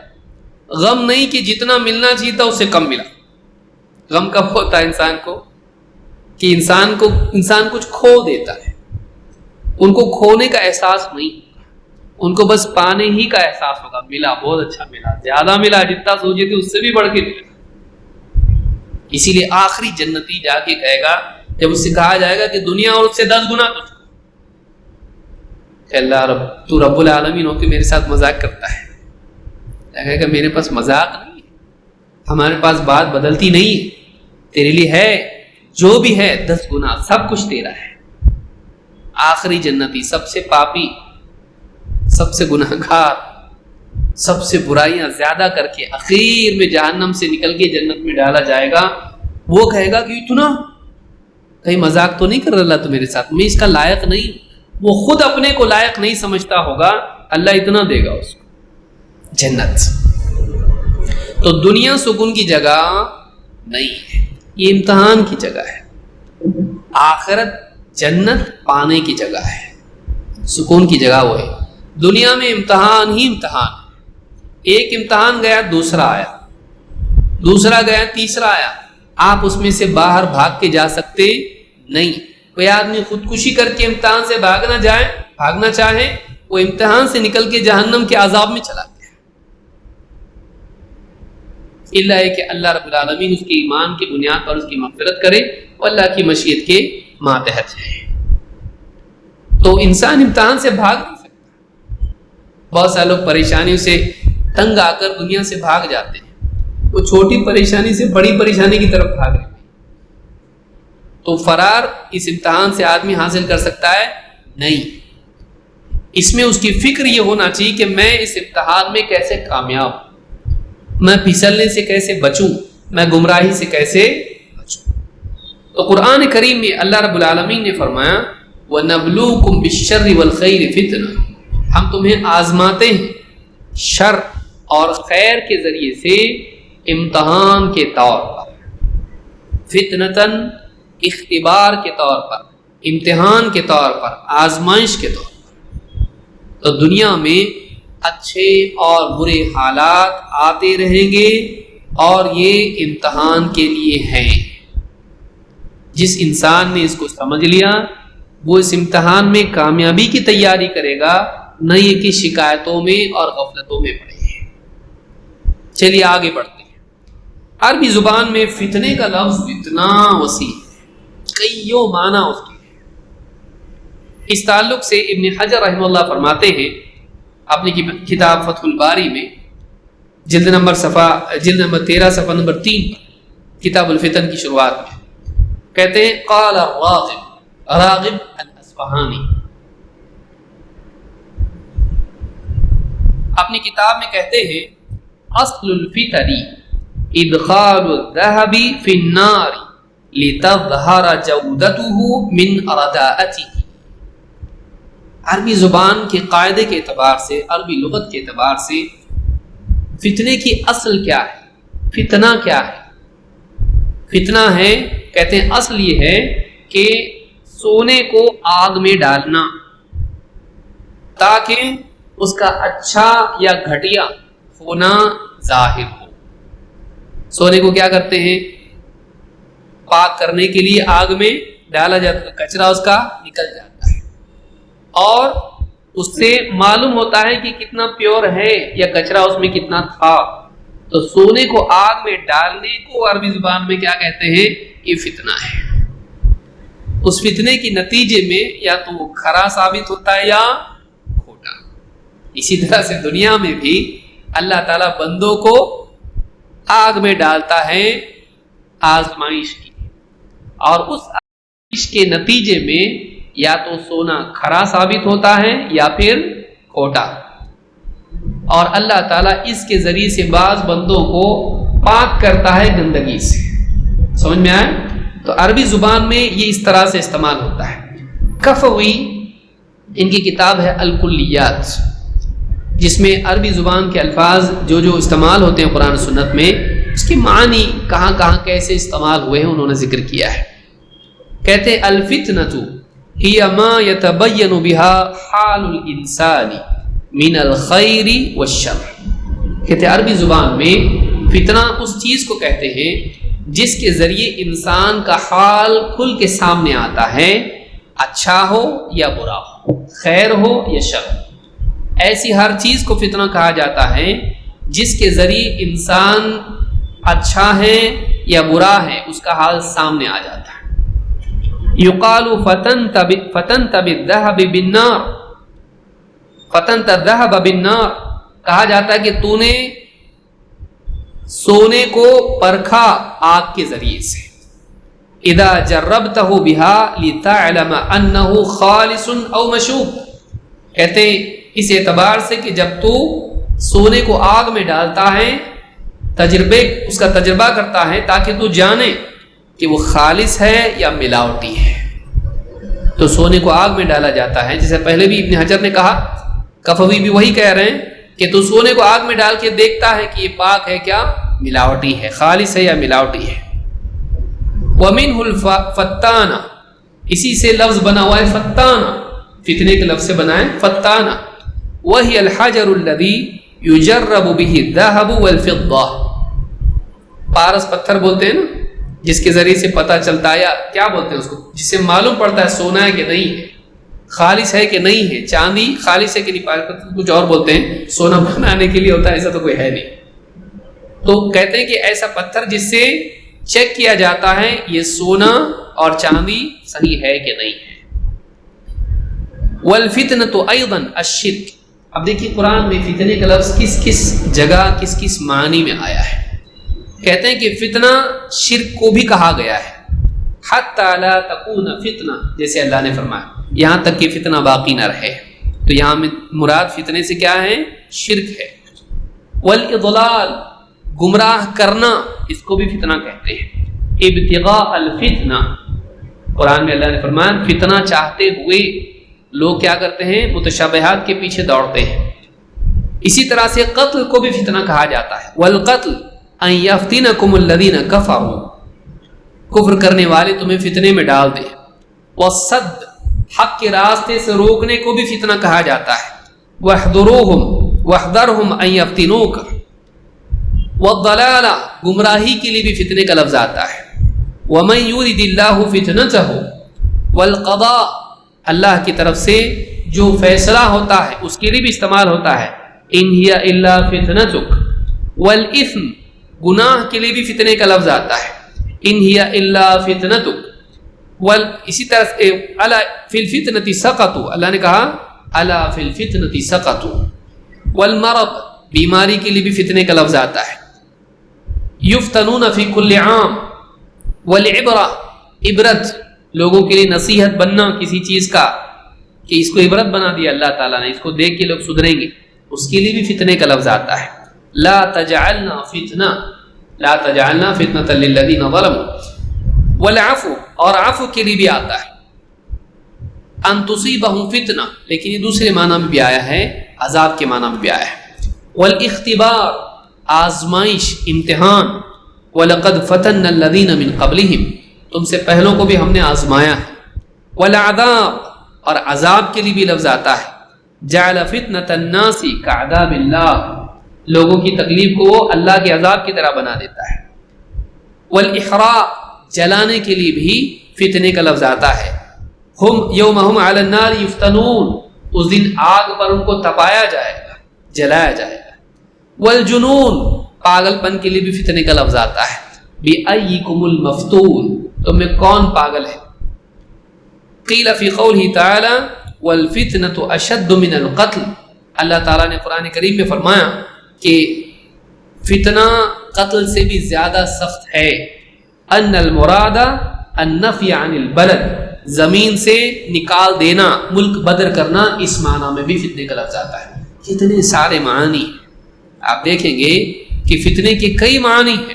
غم نہیں کہ جتنا ملنا چاہیے تھا اس سے کم ملا. غم کب ہوتا ہے انسان کو کہ انسان کچھ کھو دیتا ہے, ان کو کھونے کا احساس نہیں, ان کو بس پانے ہی کا احساس ہوگا, ملا بہت اچھا ملا, زیادہ ملا, جتنا سوچے تھے اس سے بھی بڑھ کے ملا. اسی لیے آخری جنتی جا کے کہے گا, جب اس سے کہا جائے گا کہ دنیا اور اس سے 10 گنا تجھ کو, کہ اللہ تو رب العالمین ہو کے میرے ساتھ مذاق کرتا ہے, کہے گا میرے پاس مذاق نہیں ہے, ہمارے پاس بات بدلتی نہیں ہے, تیرے لیے ہے جو بھی ہے 10 گنا, سب کچھ تیرا ہے. آخری جنتی, سب سے پاپی, سب سے گناہگار, سب سے برائیاں زیادہ کر کے اخیر میں جہنم سے نکل کے جنت میں ڈالا جائے گا, وہ کہے گا کہ اتنا کہیں مذاق تو نہیں کر رہا تو میرے ساتھ, میں اس کا لائق نہیں. وہ خود اپنے کو لائق نہیں سمجھتا ہوگا, اللہ اتنا دے گا اس کو جنت. تو دنیا سکون کی جگہ نہیں ہے, یہ امتحان کی جگہ ہے. آخرت جنت پانے کی جگہ ہے, سکون کی جگہ وہ ہے. دنیا میں امتحان ہی امتحان, ایک امتحان گیا دوسرا آیا, دوسرا گیا تیسرا آیا, آپ اس میں سے باہر بھاگ کے جا سکتے نہیں. کوئی آدمی خودکشی کر کے امتحان سے بھاگنا چاہے, وہ امتحان سے نکل کے جہنم کے عذاب میں چلا گیا. اللہ ہے کہ اللہ رب العالمین اس کے ایمان کی بنیاد پر اس کی مغفرت کرے, اور اللہ کی مشیت کے ماتحت ہے. تو انسان امتحان سے بھاگ نہیں سکتا. بہت سارے لوگ پریشانیوں سے تنگ آ کر دنیا سے بھاگ جاتے ہیں, وہ چھوٹی پریشانی سے بڑی پریشانی کی طرف بھاگ رہے ہیں. تو فرار اس امتحان سے آدمی حاصل کر سکتا ہے نہیں. اس میں اس کی فکر یہ ہونا چاہیے کہ میں اس امتحان میں کیسے کامیاب ہوں, میں پھسلنے سے کیسے بچوں, میں گمراہی سے کیسے بچوں. تو قرآن کریم میں اللہ رب العالمین نے فرمایا وَنَبْلُوكُمْ بِالشَّرِّ وَالْخَيْرِ فِتْنَةً, ہم تمہیں آزماتے ہیں شر اور خیر کے ذریعے سے امتحان کے طور پر, فتنتاً اختبار کے طور پر, امتحان کے طور پر, آزمائش کے طور پر. تو دنیا میں اچھے اور برے حالات آتے رہیں گے, اور یہ امتحان کے لیے ہیں. جس انسان نے اس کو سمجھ لیا وہ اس امتحان میں کامیابی کی تیاری کرے گا, نہ یہ کہ شکایتوں میں اور غفلتوں میں پڑے. چلیے آگے بڑھتے ہیں. عربی زبان میں فتنے کا لفظ اتنا وسیع, کئیوں معنی اس کے. اس تعلق سے ابن حجر رحمہ اللہ فرماتے ہیں اپنی کتاب فتح الباری میں جلد نمبر 13 صفحہ نمبر 3 کتاب الفتن کی شروعات میں کہتے ہیں قال راغب الاصفہانی, اپنی کتاب میں کہتے ہیں اصل الفتن ادخال الذهب في النار لتظهر جودته من رداءته. عربی زبان کے قاعدے کے اعتبار سے, عربی لغت کے اعتبار سے فتنے کی اصل کیا ہے, فتنہ کیا ہے؟ فتنہ ہے, کہتے ہیں اصل یہ ہے کہ سونے کو آگ میں ڈالنا تاکہ اس کا اچھا یا گھٹیا ہونا ظاہر ہو. سونے کو کیا کرتے ہیں, پاک کرنے کے لیے آگ میں ڈالا جاتا ہے, کچرا اس کا نکل جاتا ہے, اور اس سے معلوم ہوتا ہے کہ کتنا پیور ہے یا کچرا اس میں کتنا تھا. تو سونے کو آگ میں ڈالنے کو عربی زبان میں کیا کہتے ہیں, یہ فتنہ ہے. اس فتنے کے نتیجے میں یا تو وہ کھرا ثابت ہوتا ہے یا کھوٹا. اسی طرح سے دنیا میں بھی اللہ تعالیٰ بندوں کو آگ میں ڈالتا ہے آزمائش کی, اور اس آزمائش کے نتیجے میں یا تو سونا کھرا ثابت ہوتا ہے یا پھر کھوٹا. اور اللہ تعالیٰ اس کے ذریعے سے بعض بندوں کو پاک کرتا ہے گندگی سے. سمجھ میں آئے؟ تو عربی زبان میں یہ اس طرح سے استعمال ہوتا ہے. کفوی ان کی کتاب ہے الکلیات, جس میں عربی زبان کے الفاظ جو استعمال ہوتے ہیں قرآن و سنت میں، اس کے معنی کہاں کہاں کیسے استعمال ہوئے ہیں انہوں نے ذکر کیا ہے۔ کہتے ہیں الفتنۃ ہی ما یتبین بها حال الانسان من الخیر والشر۔ کہتے ہیں عربی زبان میں فتنہ اس چیز کو کہتے ہیں جس کے ذریعے انسان کا حال کھل کے سامنے آتا ہے، اچھا ہو یا برا ہو، خیر ہو یا شر۔ ایسی ہر چیز کو فتنہ کہا جاتا ہے جس کے ذریعے انسان اچھا ہے یا برا ہے اس کا حال سامنے آ جاتا ہے۔ یقال فتنت بالذهب بالنار، فتنت الذهب بالنار، کہا جاتا ہے کہ تو نے سونے کو پرکھا آگ کے ذریعے سے۔ اذا جربته بها لتعلم انه خالص او مشوب، کہتے ہیں اس اعتبار سے کہ جب تو سونے کو آگ میں ڈالتا ہے، اس کا تجربہ کرتا ہے تاکہ تو جانے کہ وہ خالص ہے یا ملاوٹی ہے۔ تو سونے کو آگ میں ڈالا جاتا ہے، جیسے پہلے بھی ابن حجر نے کہا، کفوی بھی وہی کہہ رہے ہیں کہ تو سونے کو آگ میں ڈال کے دیکھتا ہے کہ یہ پاک ہے کیا ملاوٹی ہے، خالص ہے یا ملاوٹی ہے۔ وَمِنْهُ الْفَتَّانَ، اسی سے لفظ بنا ہوا ہے فتانہ، فتنے کے لفظ سے بنا ہے فتانہ۔ وَهِيَ الْحَجَرُ الَّذِي يُجَرَّبُ بِهِ الذَّهَبُ وَالْفِضَّةُ، پارس پتھر بولتے ہیں نا، جس کے ذریعے سے پتہ چلتا ہے، یا کیا بولتے ہیں اس کو، جس سے معلوم پڑتا ہے سونا ہے کہ نہیں ہے، خالص ہے کہ نہیں ہے، چاندی خالص ہے کہ نہیں، پارس پتھر کچھ اور بولتے ہیں، سونا بنانے کے لیے ہوتا ہے، ایسا تو کوئی ہے نہیں۔ تو کہتے ہیں کہ ایسا پتھر جس سے چیک کیا جاتا ہے یہ سونا اور چاندی صحیح ہے کہ نہیں ہے۔ وَالْفِتْنَةُ أَيْضًا الشِّرْكِ، اب دیکھیے قرآن میں فتنے کا لفظ کس کس جگہ کس کس معنی میں آیا ہے۔ کہتے ہیں کہ فتنہ شرک کو بھی کہا گیا ہے، حَتَّى لَا تَكُونَ فِتْنَةً، جیسے اللہ نے فرمایا یہاں تک کہ فتنہ باقی نہ رہے، تو یہاں میں مراد فتنے سے کیا ہے، شرک ہے۔ وَالْإِضْلَالِ، گمراہ کرنا، اس کو بھی فتنہ کہتے ہیں۔ ابتغاء الفتنہ، قرآن میں اللہ نے فرمایا فتنہ چاہتے ہوئے لوگ کیا کرتے ہیں، متشابہات کے پیچھے دوڑتے ہیں۔ اسی طرح سے قتل کو بھی فتنہ کہا جاتا ہے۔ والقتل ان یفتنکم الذین کفروا، کفر کرنے والے تمہیں فتنے میں ڈال دیں۔ والصد، حق کے راستے سے روکنے کو بھی فتنہ کہا جاتا ہے۔ واحذرهم ان یفتنوک، والضلالہ، گمراہی کے لیے بھی فتنے کا لفظ آتا ہے۔ ومن یرد اللہ فتنتہ، والقضاء، اللہ کی طرف سے جو فیصلہ ہوتا ہے اس کے لیے بھی استعمال ہوتا ہے۔ ان ہی الا فتنتک، والاثم، گناہ کے لیے بھی فتنے کا لفظ آتا ہے۔ ان ہی الا فتنتک، اسی طرح سے الا فی الفتنۃ سقطوا، اللہ نے کہا الا فی الفتنۃ سقطوا۔ والمرض، بیماری کے لیے بھی فتنے کا لفظ آتا ہے۔ یفتنون فی کل عام۔ والعبرہ، عبرت، لوگوں کے لیے نصیحت بننا کسی چیز کا، کہ اس کو عبرت بنا دیا اللہ تعالیٰ نے، اس کو دیکھ کے لوگ سدھریں گے، اس کے لیے بھی فتنے کا لفظ آتا ہے۔ لا تجعلنا فتنہ، لا تجعلنا فتنۃ للذین ظلموا۔ والعفو، اور عفو کے لیے بھی آتا ہے۔ ان تصیبہم فتنہ، لیکن یہ دوسرے معنی میں بھی آیا ہے، عذاب کے معنی میں بھی آیا ہے۔ والاختبار، آزمائش، امتحان۔ وَلَقَدْ فَتَنَّ الَّذِينَ مِن قَبْلِهِمْ، تم سے پہلوں کو بھی ہم نے آزمایا ہے۔ والعذاب، اور عذاب کے لیے بھی لفظ آتا ہے۔ جعل فتنة الناس كعذاب اللہ، لوگوں کی تکلیف کو وہ اللہ کے عذاب کی طرح بنا دیتا ہے۔ والاحراق، جلانے کے لیے بھی فتنے کا لفظ آتا ہے۔ ہم یوم ہم علی النار یفتنون، اس دن آگ پر ان کو تپایا جائے گا، جلایا جائے گا۔ والجنون، پاگل پن کے لیے بھی فتنے کا لفظ آتا ہے۔ بِأَيِّكُمُ الْمَفْتُونَ، تم میں کون پاگل ہے۔ قیل فی قولہ تعالی والفتنة اشد من القتل، اللہ تعالیٰ نے قرآن کریم میں فرمایا کہ فتنہ قتل سے بھی زیادہ سخت ہے۔ ان المراد النفی عن البلد، زمین سے نکال دینا، ملک بدر کرنا، اس معنی میں بھی فتنے کا لفظ آتا ہے۔ کتنے سارے معنی آپ دیکھیں گے کہ فتنے کے کئی معنی ہیں،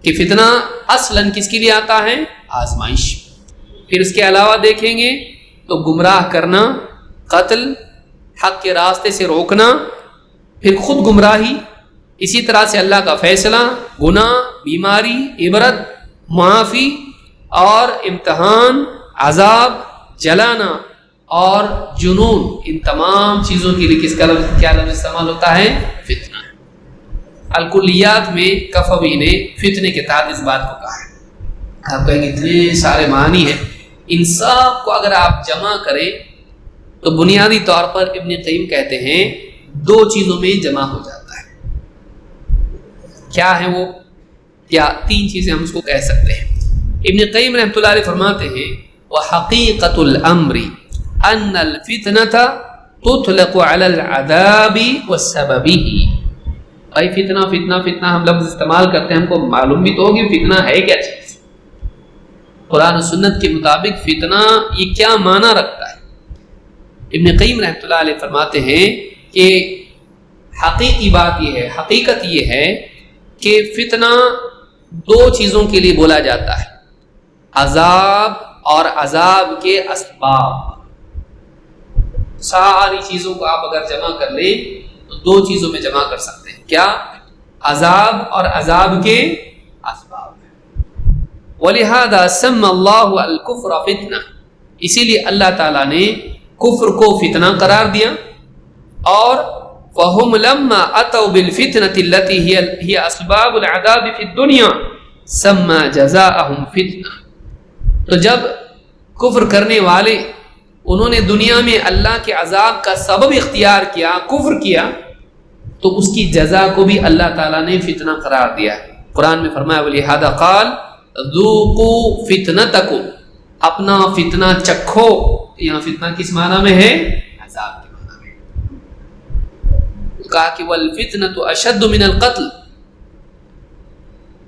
کہ فتنہ اصلاً کس کے لیے آتا ہے، آزمائش۔ پھر اس کے علاوہ دیکھیں گے تو گمراہ کرنا، قتل، حق کے راستے سے روکنا، پھر خود گمراہی، اسی طرح سے اللہ کا فیصلہ، گناہ، بیماری، عبرت، معافی اور امتحان، عذاب، جلانا اور جنون، ان تمام چیزوں کے لیے کس کا لفظ کیا لفظ استعمال ہوتا ہے؟ فتنہ۔ الکلیات میں کفوی نے فتنے کے تحت اس بات کو کہا ہے۔ آپ کہیں گے اتنے سارے معنی ہیں، ان سب کو اگر آپ جمع کریں تو بنیادی طور پر ابن قیم کہتے ہیں دو چیزوں میں جمع ہو جاتا ہے۔ کیا ہے وہ؟ یا تین چیزیں ہم اس کو کہہ سکتے ہیں۔ ابن قیم رحمۃ اللہ علیہ فرماتے ہیں وحقیقۃ الامر ان الفتنة تطلق على العذاب وسببه۔ بھائی فتنہ فتنہ فتنہ ہم لفظ استعمال کرتے ہیں، ہم کو معلوم بھی تو ہوگی فتنہ ہے کیا چیز۔ قرآن و سنت کے مطابق فتنہ یہ کیا معنی رکھتا ہے؟ ابن قیم رحمۃ اللہ علیہ فرماتے ہیں کہ حقیقی بات یہ ہے، حقیقت یہ ہے کہ فتنہ دو چیزوں کے لیے بولا جاتا ہے، عذاب اور عذاب کے اسباب۔ ساری چیزوں کو آپ اگر جمع کر لیں تو دو چیزوں میں جمع کر سکتے ہیں، کیا؟ عذاب اور عذاب کے اسباب۔ وَلِهَذَا سَمَّى اللَّهُ الْكُفْرَ فِتْنَةً، اسی لیے اللہ تعالیٰ نے کفر کو فتنہ قرار دیا۔ اور وَهُمْ لَمَّا أَتَوْا بِالْفِتْنَةِ الَّتِي هِيَ أَسْبَابُ الْعَذَابِ فِي الدُّنْيَا سَمَّى جَزَاءَهُمْ فِتْنَةً، تو جب کفر کرنے والے انہوں نے دنیا میں اللہ کے عذاب کا سبب اختیار کیا، کفر کیا، تو اس کی جزا کو بھی اللہ تعالیٰ نے فتنہ قرار دیا ہے۔ قرآن میں فرمایا وَلِهَذَا قَالَ ذُوقُوا فِتْنَتَكُمْ، اپنا فتنہ چکھو۔ یہاں فتنہ کس معنی میں ہے؟ عذاب کے معنی میں۔ کہا کہ وَالْفِتْنَةُ أَشَدُّ مِنَ الْقَتْلِ،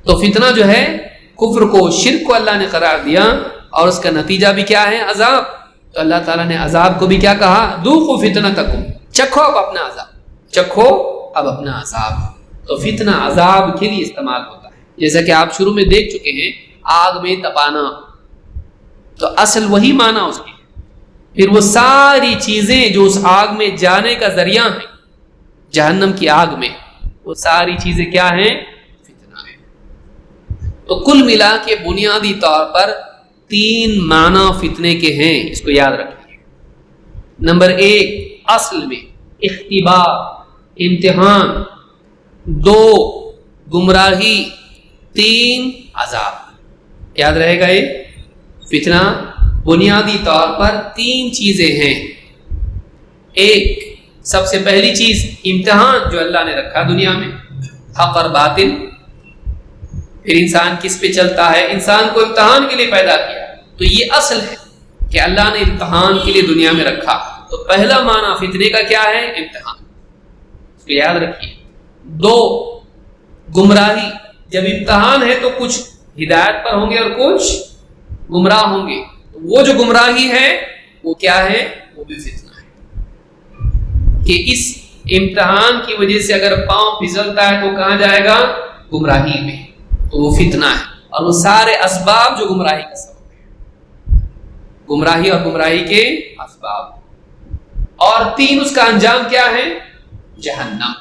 تو فتنہ جو ہے کفر کو، شرک کو اللہ نے قرار دیا، اور اس کا نتیجہ بھی کیا ہے؟ عذاب۔ تو اللہ تعالیٰ نے عذاب کو بھی کیا کہا؟ ذوقوا فتنتکم، چکھو اب اپنا عذاب، چکھو اب اپنا عذاب۔ تو فتنہ عذاب کے لیے استعمال ہوتا ہے، جیسا کہ آپ شروع میں دیکھ چکے ہیں، آگ میں تپانا، تو اصل وہی معنی اس کی۔ پھر وہ ساری چیزیں جو اس آگ میں جانے کا ذریعہ ہیں، جہنم کی آگ میں، وہ ساری چیزیں کیا ہیں؟ فتنہ ہے۔ تو کل ملا کے بنیادی طور پر تین معنی فتنے کے ہیں، اس کو یاد رکھیے۔ نمبر ایک، اصل میں اختبار، امتحان، دو گمراہی، تین عذاب۔ یاد رہے گا یہ فتنہ بنیادی طور پر تین چیزیں ہیں۔ ایک، سب سے پہلی چیز امتحان جو اللہ نے رکھا دنیا میں، حق اور باطل۔ پھر انسان کس پہ چلتا ہے؟ انسان کو امتحان کے لیے پیدا کیا، تو یہ اصل ہے کہ اللہ نے امتحان کے لیے دنیا میں رکھا۔ تو پہلا معنی فتنے کا کیا ہے؟ امتحان، اس کو یاد رکھیے۔ دو، گمراہی، جب امتحان ہے تو کچھ ہدایت پر ہوں گے اور کچھ گمراہ ہوں گے، تو وہ جو گمراہی ہے وہ کیا ہے؟ وہ بھی فتنہ ہے، کہ اس امتحان کی وجہ سے اگر پاؤں پھسلتا ہے تو کہاں جائے گا؟ گمراہی میں، تو وہ فتنہ ہے۔ اور وہ سارے اسباب جو گمراہی کا سبب ہے، گمراہی اور گمراہی کے اسباب۔ اور تین، اس کا انجام کیا ہے؟ جہنم۔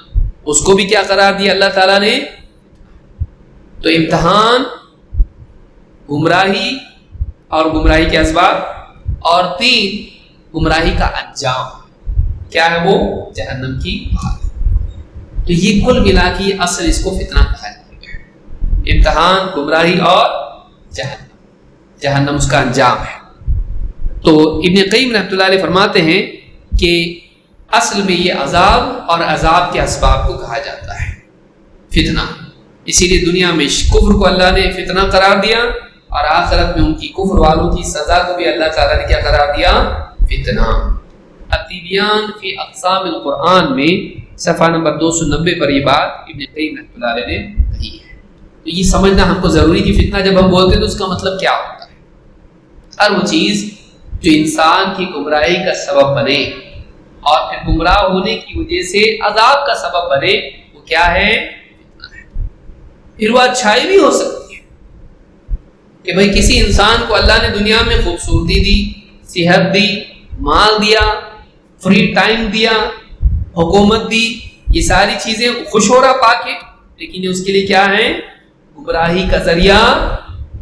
اس کو بھی کیا قرار دیا اللہ تعالیٰ نے؟ تو امتحان، گمراہی اور گمراہی کے اسباب، اور تین، گمراہی کا انجام کیا ہے؟ وہ جہنم کی آگ۔ تو یہ کل ملا کے اصل اس کو فتنہ کہا جاتا ہے، امتحان، گمراہی اور جہنم اس کا انجام ہے۔ تو ابن قیم رحمۃ اللہ علیہ فرماتے ہیں کہ اصل میں یہ عذاب اور عذاب کے اسباب کو کہا جاتا ہے فتنہ۔ اسی لیے دنیا میں کفر کو اللہ نے فتنہ قرار دیا، اور آخرت میں ان کی کفر والوں کی سزا کو بھی اللہ تعالیٰ نے کیا قرار دیا؟ فتنہ۔ التبیان فی اقسام القرآن میں صفحہ نمبر 290 پر یہ بات ابن قیم رحمۃ اللہ علیہ نے کہی ہے۔ تو یہ سمجھنا ہم کو ضروری کہ فتنہ جب ہم بولتے ہیں تو اس کا مطلب کیا ہوتا ہے۔ ہر وہ چیز جو انسان کی گمراہی کا سبب بنے اور پھر گمراہ ہونے کی وجہ سے عذاب کا سبب بنے، وہ کیا ہے؟ فتنہ ہے۔ پھر وہ اچھائی بھی ہو سکتی ہے کہ بھئی کسی انسان کو اللہ نے دنیا میں خوبصورتی دی، صحت دی، مال دیا، فری ٹائم دیا، حکومت دی، یہ ساری چیزیں خوش ہو رہا پاک ہے، لیکن یہ اس کے لیے کیا ہے؟ گمراہی کا ذریعہ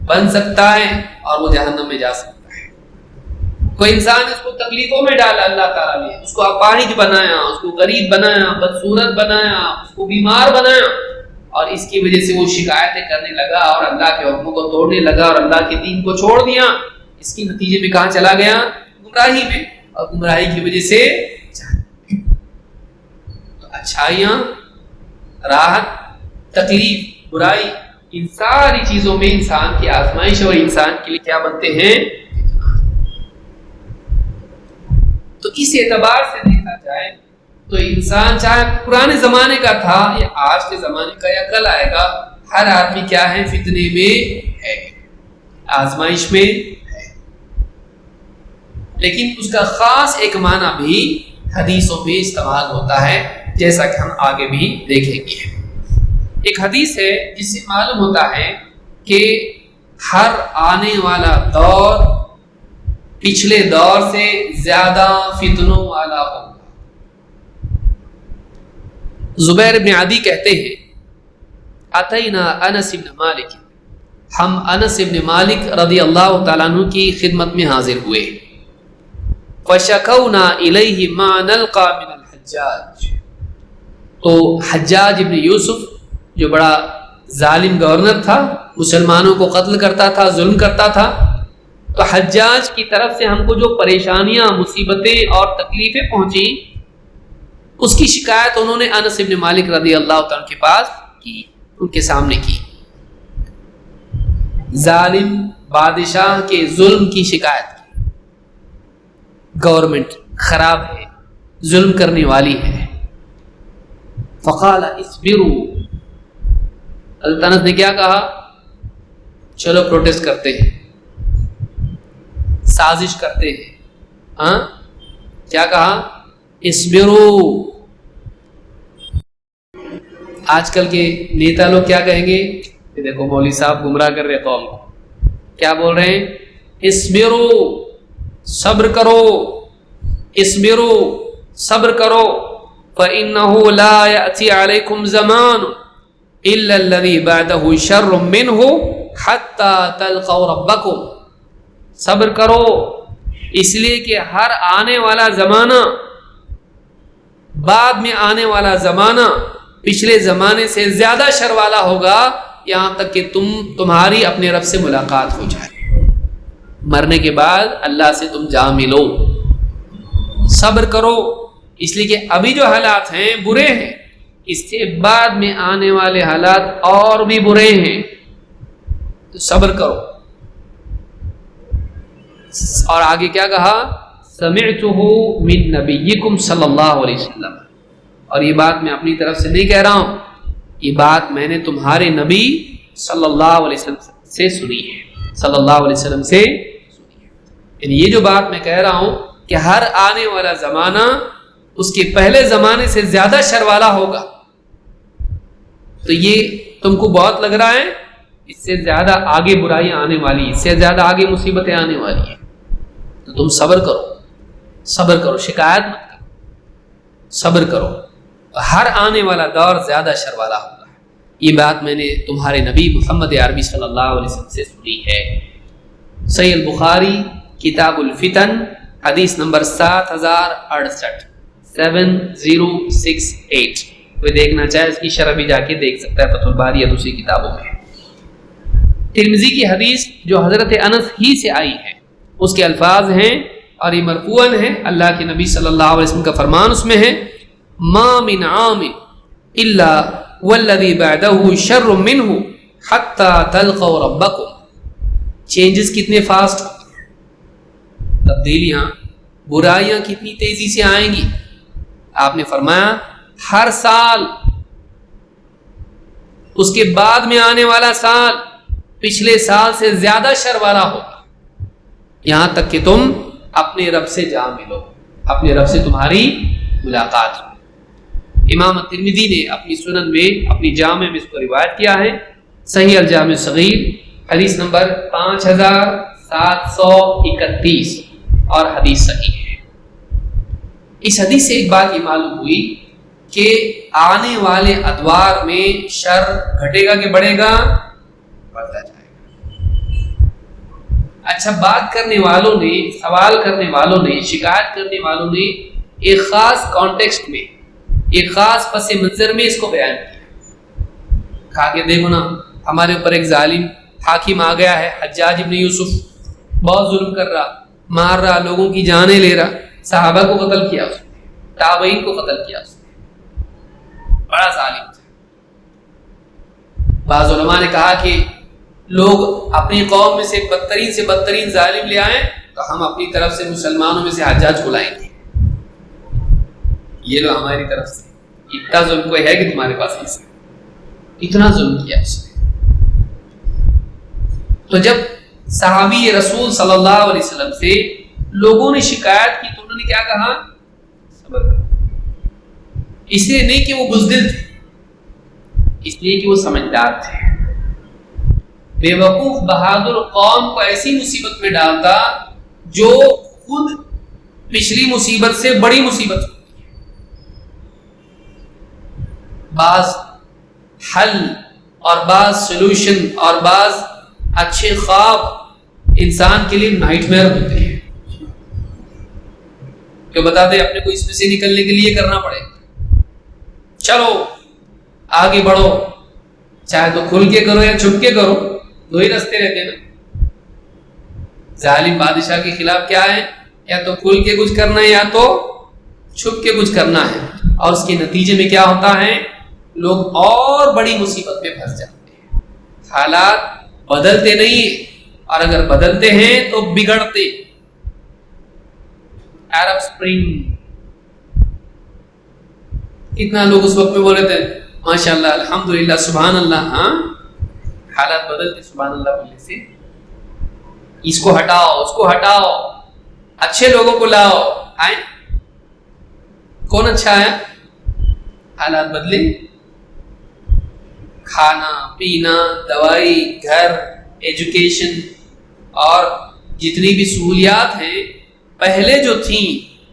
بن سکتا ہے اور وہ جہنم میں جا سکتا ہے۔ کوئی انسان اس کو تکلیفوں میں ڈالا اللہ تعالیٰ نے، اس کو اپاہج بنایا، اس کو غریب بنایا، بدصورت بنایا، اس کو بیمار بنایا، اور اس کی وجہ سے وہ شکایتیں کرنے لگا اور اللہ کے حکموں کو توڑنے لگا اور اللہ کے دین کو چھوڑ دیا، اس کے نتیجے میں کہاں چلا گیا؟ گمراہی میں، اور گمراہی کی وجہ سے تو اچھائیاں، راحت، تکلیف، برائی، ان ساری چیزوں میں انسان کی آزمائش اور انسان کے لیے کیا بنتے ہیں؟ تو اس اعتبار سے دیکھا جائے تو انسان چاہے پرانے زمانے کا تھا یا آج کے زمانے کا یا کل آئے گا، ہر آدمی کیا ہے؟ فتنے میں ہے، آزمائش میں ہے، لیکن اس کا خاص ایک معنی بھی حدیثوں میں استعمال ہوتا ہے، جیسا کہ ہم آگے بھی دیکھیں گے۔ ایک حدیث ہے جس سے معلوم ہوتا ہے کہ ہر آنے والا دور پچھلے دور سے زیادہ فتنوں والا ہوگا۔ زبیر بن عدی کہتے ہیں اتینا انس بن مالک، ہم انس بن مالک رضی اللہ تعالیٰ عنہ کی خدمت میں حاضر ہوئے، فشکونا الیہ ما نلقى من الحجاج، تو حجاج ابن یوسف جو بڑا ظالم گورنر تھا، مسلمانوں کو قتل کرتا تھا، ظلم کرتا تھا، تو حجاج کی طرف سے ہم کو جو پریشانیاں، مصیبتیں اور تکلیفیں پہنچی، اس کی شکایت انہوں نے انس بن مالک رضی اللہ تعالیٰ کے پاس کی، ان کے سامنے کی۔ ظالم بادشاہ کے ظلم کی شکایت کی، گورنمنٹ خراب ہے، ظلم کرنے والی ہے۔ فقال اصبروا، حضرت انس نے کیا کہا؟ چلو پروٹیسٹ کرتے ہیں، سازش کرتے ہیں۔ ہاں کیا کہا؟ اصبروا۔ آج کل کے نیتا لوگ کیا کہیں گے؟ کہ دیکھو مولوی صاحب گمراہ کر رہے قوم کو، کیا بول رہے ہیں؟ اصبروا، صبر کرو، اصبروا، صبر کرو، فإنه لا يأتي عليكم زمان إلا الذي بعده شر منه حتى تلقوا ربكم، صبر کرو، اس لیے کہ ہر آنے والا زمانہ، بعد میں آنے والا زمانہ پچھلے زمانے سے زیادہ شر والا ہوگا، یہاں تک کہ تمہاری اپنے رب سے ملاقات ہو جائے، مرنے کے بعد اللہ سے تم جا ملو۔ صبر کرو، اس لیے کہ ابھی جو حالات ہیں برے ہیں، اس سے بعد میں آنے والے حالات اور بھی برے ہیں، تو صبر کرو۔ اور آگے کیا کہا؟ سمعتہ من نبیکم صلی اللہ علیہ وسلم، اور یہ بات میں اپنی طرف سے نہیں کہہ رہا ہوں، یہ بات میں نے تمہارے نبی صلی اللہ علیہ وسلم سے سنی ہے، صلی اللہ علیہ وسلم سے سنی ہے۔ یعنی یہ جو بات میں کہہ رہا ہوں کہ ہر آنے والا زمانہ اس کے پہلے زمانے سے زیادہ شر والا ہوگا، تو یہ تم کو بہت لگ رہا ہے، اس سے زیادہ آگے برائیاں آنے والی، اس سے زیادہ آگے مصیبتیں آنے والی ہیں، تو تم صبر کرو، صبر کرو، شکایت مت کرو، صبر کرو، ہر آنے والا دور زیادہ شر والا ہوگا۔ یہ بات میں نے تمہارے نبی محمد عربی صلی اللہ علیہ وسلم سے سنی ہے۔ صحیح البخاری کتاب الفتن حدیث نمبر 7068، 7068، کوئی دیکھنا چاہے اس کی شرح بھی جا کے دیکھ سکتا ہے، فتح الباری یا دوسری کتابوں میں۔ ترمذی کی حدیث جو حضرت انس ہی سے آئی ہے، اس کے الفاظ ہیں اور یہ مرفوعاً ہے، اللہ کے نبی صلی اللہ علیہ وسلم کا فرمان اس میں ہے، ما من عام الا والذی بعدہ شر منہ حتی تلقوا ربکم۔ چینجز کتنے فاسٹ ہوتے ہیں، تبدیلیاں، برائیاں کتنی تیزی سے آئیں گی۔ آپ نے فرمایا ہر سال، اس کے بعد میں آنے والا سال پچھلے سال سے زیادہ شر والا ہوگا، یہاں تک کہ تم اپنے رب سے جا ملو، اپنے رب سے تمہاری ملاقات ہو۔ امام ترمذی نے اپنی سنن میں، اپنی جامع میں اس کو روایت کیا ہے، صحیح الجامع الصغیر حدیث نمبر 5731، اور حدیث صحیح ہے۔ اس حدیث سے ایک بات یہ معلوم ہوئی کہ آنے والے ادوار میں شر گھٹے گا کہ بڑھے گا؟ بڑھتا جائے گا۔ اچھا، بات کرنے والوں نے، سوال کرنے والوں نے، شکایت کرنے والوں نے ایک خاص کانٹیکسٹ میں، ایک خاص پس منظر میں اس کو بیان کیا، کہا کہ دیکھو نا، ہمارے اوپر ایک ظالم حاکم آ گیا ہے، حجاج ابن یوسف، بہت ظلم کر رہا، مار رہا، لوگوں کی جانیں لے رہا، صحابہ کو قتل کیا اس نے، تابعین کو قتل کیا اس نے، بڑا ظالم تھا۔ بعض علماء نے کہا کہ لوگ اپنی قوم میں سے بدترین ظالم لے آئیں تو ہم اپنی طرف سے مسلمانوں میں سے حجاج کو لائیں گے، یہ لو ہماری طرف سے، اتنا ظلم کوئی ہے کہ تمہارے پاس نہیں سکتا، اتنا ظلم کیا اس نے۔ تو جب صحابی رسول صلی اللہ علیہ وسلم سے لوگوں نے شکایت کی تو انہوں نے کیا کہا؟ صبر کرو، اس لیے نہیں کہ وہ بزدل تھے، اس لیے کہ وہ سمجھدار تھے۔ بے وقوف بہادر قوم کو ایسی مصیبت میں ڈالتا جو خود پچھلی مصیبت سے بڑی مصیبت ہوتی ہے۔ بعض حل اور بعض سلوشن اور بعض اچھے خواب انسان کے لیے نائٹ میئر ہوتے ہیں، کہ بتاتے اپنے کو اس میں سے نکلنے کے لیے کرنا پڑے، چلو آگے بڑھو، چاہے تو کھل کے کرو یا چھپ کے کرو، دو ہی راستے رہتے ہیں نا۔ ظالم بادشاہ کے خلاف کیا ہے؟ یا تو کھل کے کچھ کرنا ہے یا تو چھپ کے کچھ کرنا ہے، اور اس کے نتیجے میں کیا ہوتا ہے؟ لوگ اور بڑی مصیبت میں پھنس جاتے ہیں۔ حالات بدلتے نہیں، اور اگر بدلتے ہیں تو بگڑتے۔ عرب سپرنگ، کتنا لوگ اس وقت میں بول رہے تھے ماشاءاللہ الحمدللہ سبحان اللہ، ہاں حالات بدلتے سبحان اللہ بولنے سے۔ اس کو ہٹاؤ، اس کو ہٹاؤ، اچھے لوگوں کو لاؤ، آئے کون اچھا ہے؟ حالات بدلے، کھانا پینا، دوائی، گھر، ایجوکیشن اور جتنی بھی سہولیات ہیں پہلے جو تھیں،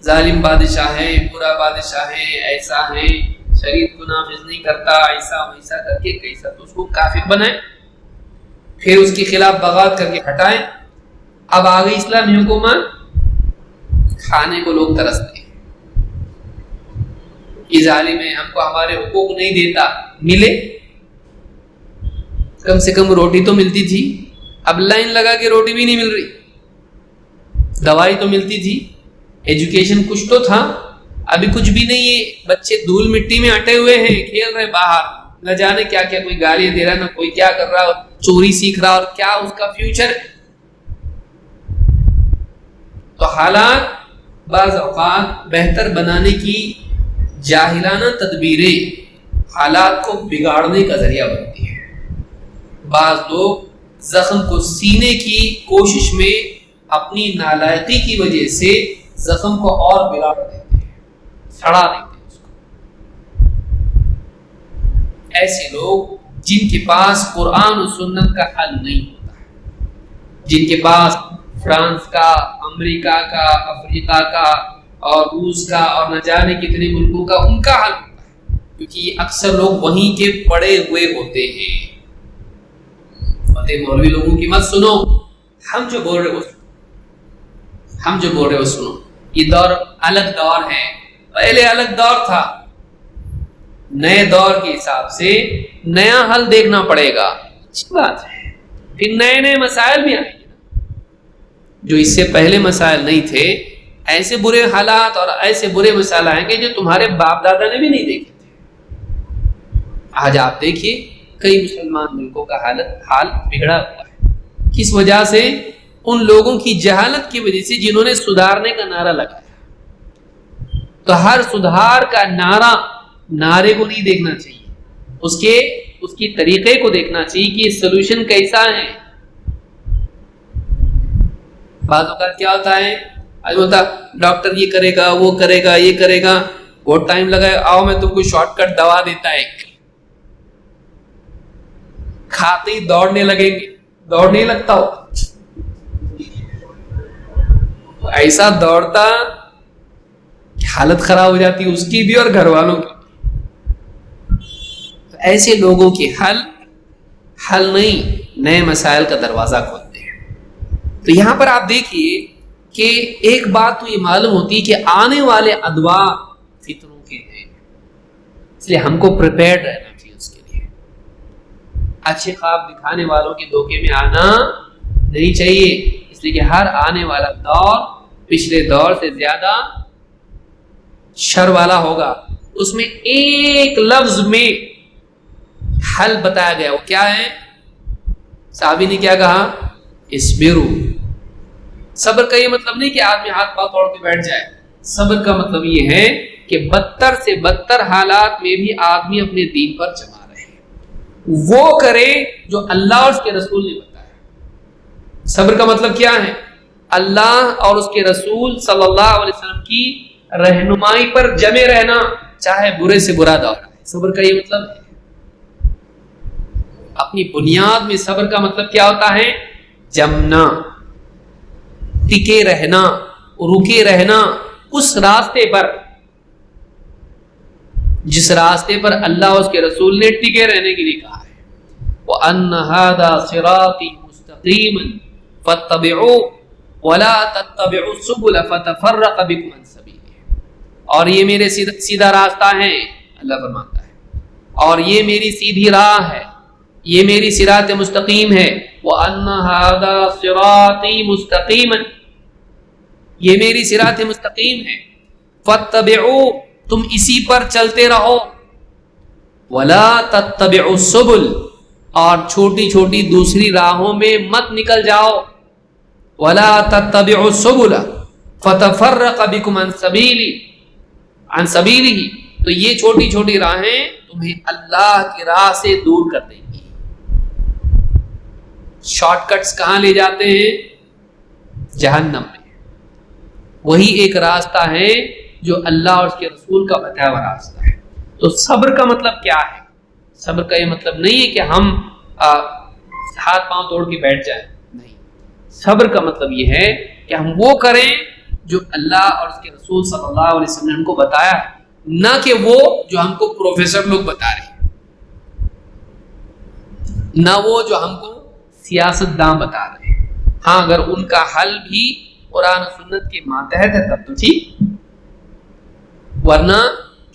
ظالم بادشاہ ہیں، برا بادشاہ ہیں، ایسا ہے، شریعت کو نافذ نہیں کرتا، ایسا ویسا کر کے کیسا تو اس کو کافر بنائیں، پھر اس کے خلاف بغاوت کر کے ہٹائیں۔ اب آ گئی اسلامی حکومت، کھانے کو لوگ ترستے ہیں، یہ ظالم ہے، ہم کو ہمارے حقوق نہیں دیتا، ملے کم سے کم روٹی تو ملتی تھی، اب لائن لگا کے روٹی بھی نہیں مل رہی، دوائی تو ملتی تھی، ایجوکیشن کچھ تو تھا، ابھی کچھ بھی نہیں ہے، بچے دھول مٹی میں اٹے ہوئے ہیں، کھیل رہے باہر، نہ جانے کیا کیا، کوئی گالیاں دے رہا، نہ کوئی کیا کر رہا، چوری سیکھ رہا، اور کیا اس کا فیوچر ہے۔ تو حالات بعض اوقات بہتر بنانے کی جاہلانہ تدبیریں حالات کو بگاڑنے کا ذریعہ بنتی ہیں۔ بعض لوگ زخم کو سینے کی کوشش میں اپنی نالائقی کی وجہ سے زخم کو اور بگاڑ دیتے ہیں، سڑا دیتے ہیں اس کو۔ ایسے لوگ جن کے پاس قرآن و سنت کا حل نہیں ہوتا ہے، جن کے پاس فرانس کا، امریکہ کا، افریقہ کا اور روس کا اور نہ جانے کتنے ملکوں کا ان کا حل ہوتا ہے، کیونکہ اکثر لوگ وہیں کے پڑے ہوئے ہوتے ہیں۔ مولوی لوگوں کی مت سنو، ہم جو بول رہے وہ سنو۔ یہ دور الگ دور ہے، پہلے الگ دور تھا، نئے دور کے حساب سے نیا حل دیکھنا پڑے گا، اچھی بات ہے، پھر نئے نئے مسائل بھی آئیں گے، جو اس سے پہلے مسائل نہیں تھے، ایسے برے حالات اور ایسے برے مسائل آئیں گے جو تمہارے باپ دادا نے بھی نہیں دیکھے تھے۔ آج آپ دیکھیے کئی مسلمان ملکوں کا حال بگڑا ہوا ہے، کس وجہ سے؟ ان لوگوں کی جہالت کی وجہ سے جنہوں نے سدھارنے کا نعرہ لگایا۔ تو ہر سدھار کا نعرے کو نہیں دیکھنا چاہیے، اس کی طریقے کو دیکھنا چاہیے کہ سولوشن کیسا ہے۔ بعض اوقات کیا ہوتا ہے، آج ہوتا ڈاکٹر یہ کرے گا، وہ کرے گا، یہ کرے گا، بہت ٹائم لگا، آؤ میں تم کو شارٹ کٹ دوا دیتا ہے، کھاتے ہی دوڑنے لگیں گے، دوڑ نہیں لگتا ہو، ایسا دوڑتا حالت خراب ہو جاتی ہے اس کی بھی اور گھر والوں کی۔ ایسے لوگوں کے حل نہیں، نئے مسائل کا دروازہ کھولتے ہیں۔ تو یہاں پر آپ دیکھیے کہ ایک بات تو یہ معلوم ہوتی ہے کہ آنے والے ادوار فتنوں کے ہیں، اس لیے ہم کو پریپیئرڈ رہنا چاہیے اس کے لیے۔ اچھے خواب دکھانے والوں کے دھوکے میں آنا نہیں چاہیے، اس لیے کہ ہر آنے والا دور پچھلے دور سے زیادہ شر والا ہوگا۔ اس میں ایک لفظ میں حل بتایا گیا، وہ کیا ہے؟ صحابی نے کیا کہا؟ اسبرو۔ صبر کا یہ مطلب نہیں کہ آدمی ہاتھ پاؤں توڑ کے بیٹھ جائے، صبر کا مطلب یہ ہے کہ بدتر سے بدتر حالات میں بھی آدمی اپنے دین پر جمع رہے، وہ کرے جو اللہ اور اس کے رسول نے بتایا۔ صبر کا مطلب کیا ہے؟ اللہ اور اس کے رسول صلی اللہ علیہ وسلم کی رہنمائی پر جمے رہنا، چاہے برے سے برا دور آئے۔ صبر کا یہ مطلب ہے۔ اپنی بنیاد میں صبر کا مطلب کیا ہوتا ہے؟ جمنا، ٹکے رہنا، رکے رہنا اس راستے پر جس راستے پر اللہ اور اس کے رسول نے ٹکے رہنے کے لیے کہا ہے۔ وَأَنَّ هَذَا صِرَاطِي مُسْتَقِيمًا فَاتَّبِعُوهُ وَلَا تَتَّبِعُوا السُّبُلَ فَتَفَرَّقَ بِكُمْ عَنْ سَبِيلِهِ، اور یہ میرے سیدھا راستہ ہے، اللہ فرماتا ہے، اور یہ میری سیدھی راہ ہے، یہ میری صراط مستقیم ہے۔ وَأَنَّ هَذَا صِرَاطِي مُسْتَقِيمًا، یہ میری صراط مستقیم ہے، فَاتَّبِعُوا، تم اسی پر چلتے رہو، وَلَا تَتَّبِعُوا السُّبُلَ، اور چھوٹی چھوٹی دوسری راہوں میں مت نکل جاؤ، وَلَا تَتَّبِعُوا السُّبُلَ فَتَفَرَّقَ بِكُمْ عَنْ سَبِيلِهِ، تو یہ چھوٹی چھوٹی راہیں تمہیں اللہ کی راہ سے دور کر دیں گی۔ شارٹ کٹس کہاں لے جاتے ہیں؟ جہنم میں۔ وہی ایک راستہ ہے جو اللہ اور اس کے رسول کا بتایا ہوا راستہ ہے۔ تو صبر کا مطلب کیا ہے؟ صبر کا یہ مطلب نہیں ہے کہ ہم ہاتھ پاؤں توڑ کے بیٹھ جائیں، نہیں۔ صبر کا مطلب یہ ہے کہ ہم وہ کریں جو اللہ اور اس کے رسول صلی اللہ علیہ وسلم نے ہم کو بتایا ہے، نہ کہ وہ جو ہم کو پروفیسر لوگ بتا رہے ہیں، نہ وہ جو ہم کو سیاست داں بتا رہے ہیں۔ ہاں، اگر ان کا حل بھی قرآن و سنت کے ماتحت ہے تب تو ٹھیک، ورنہ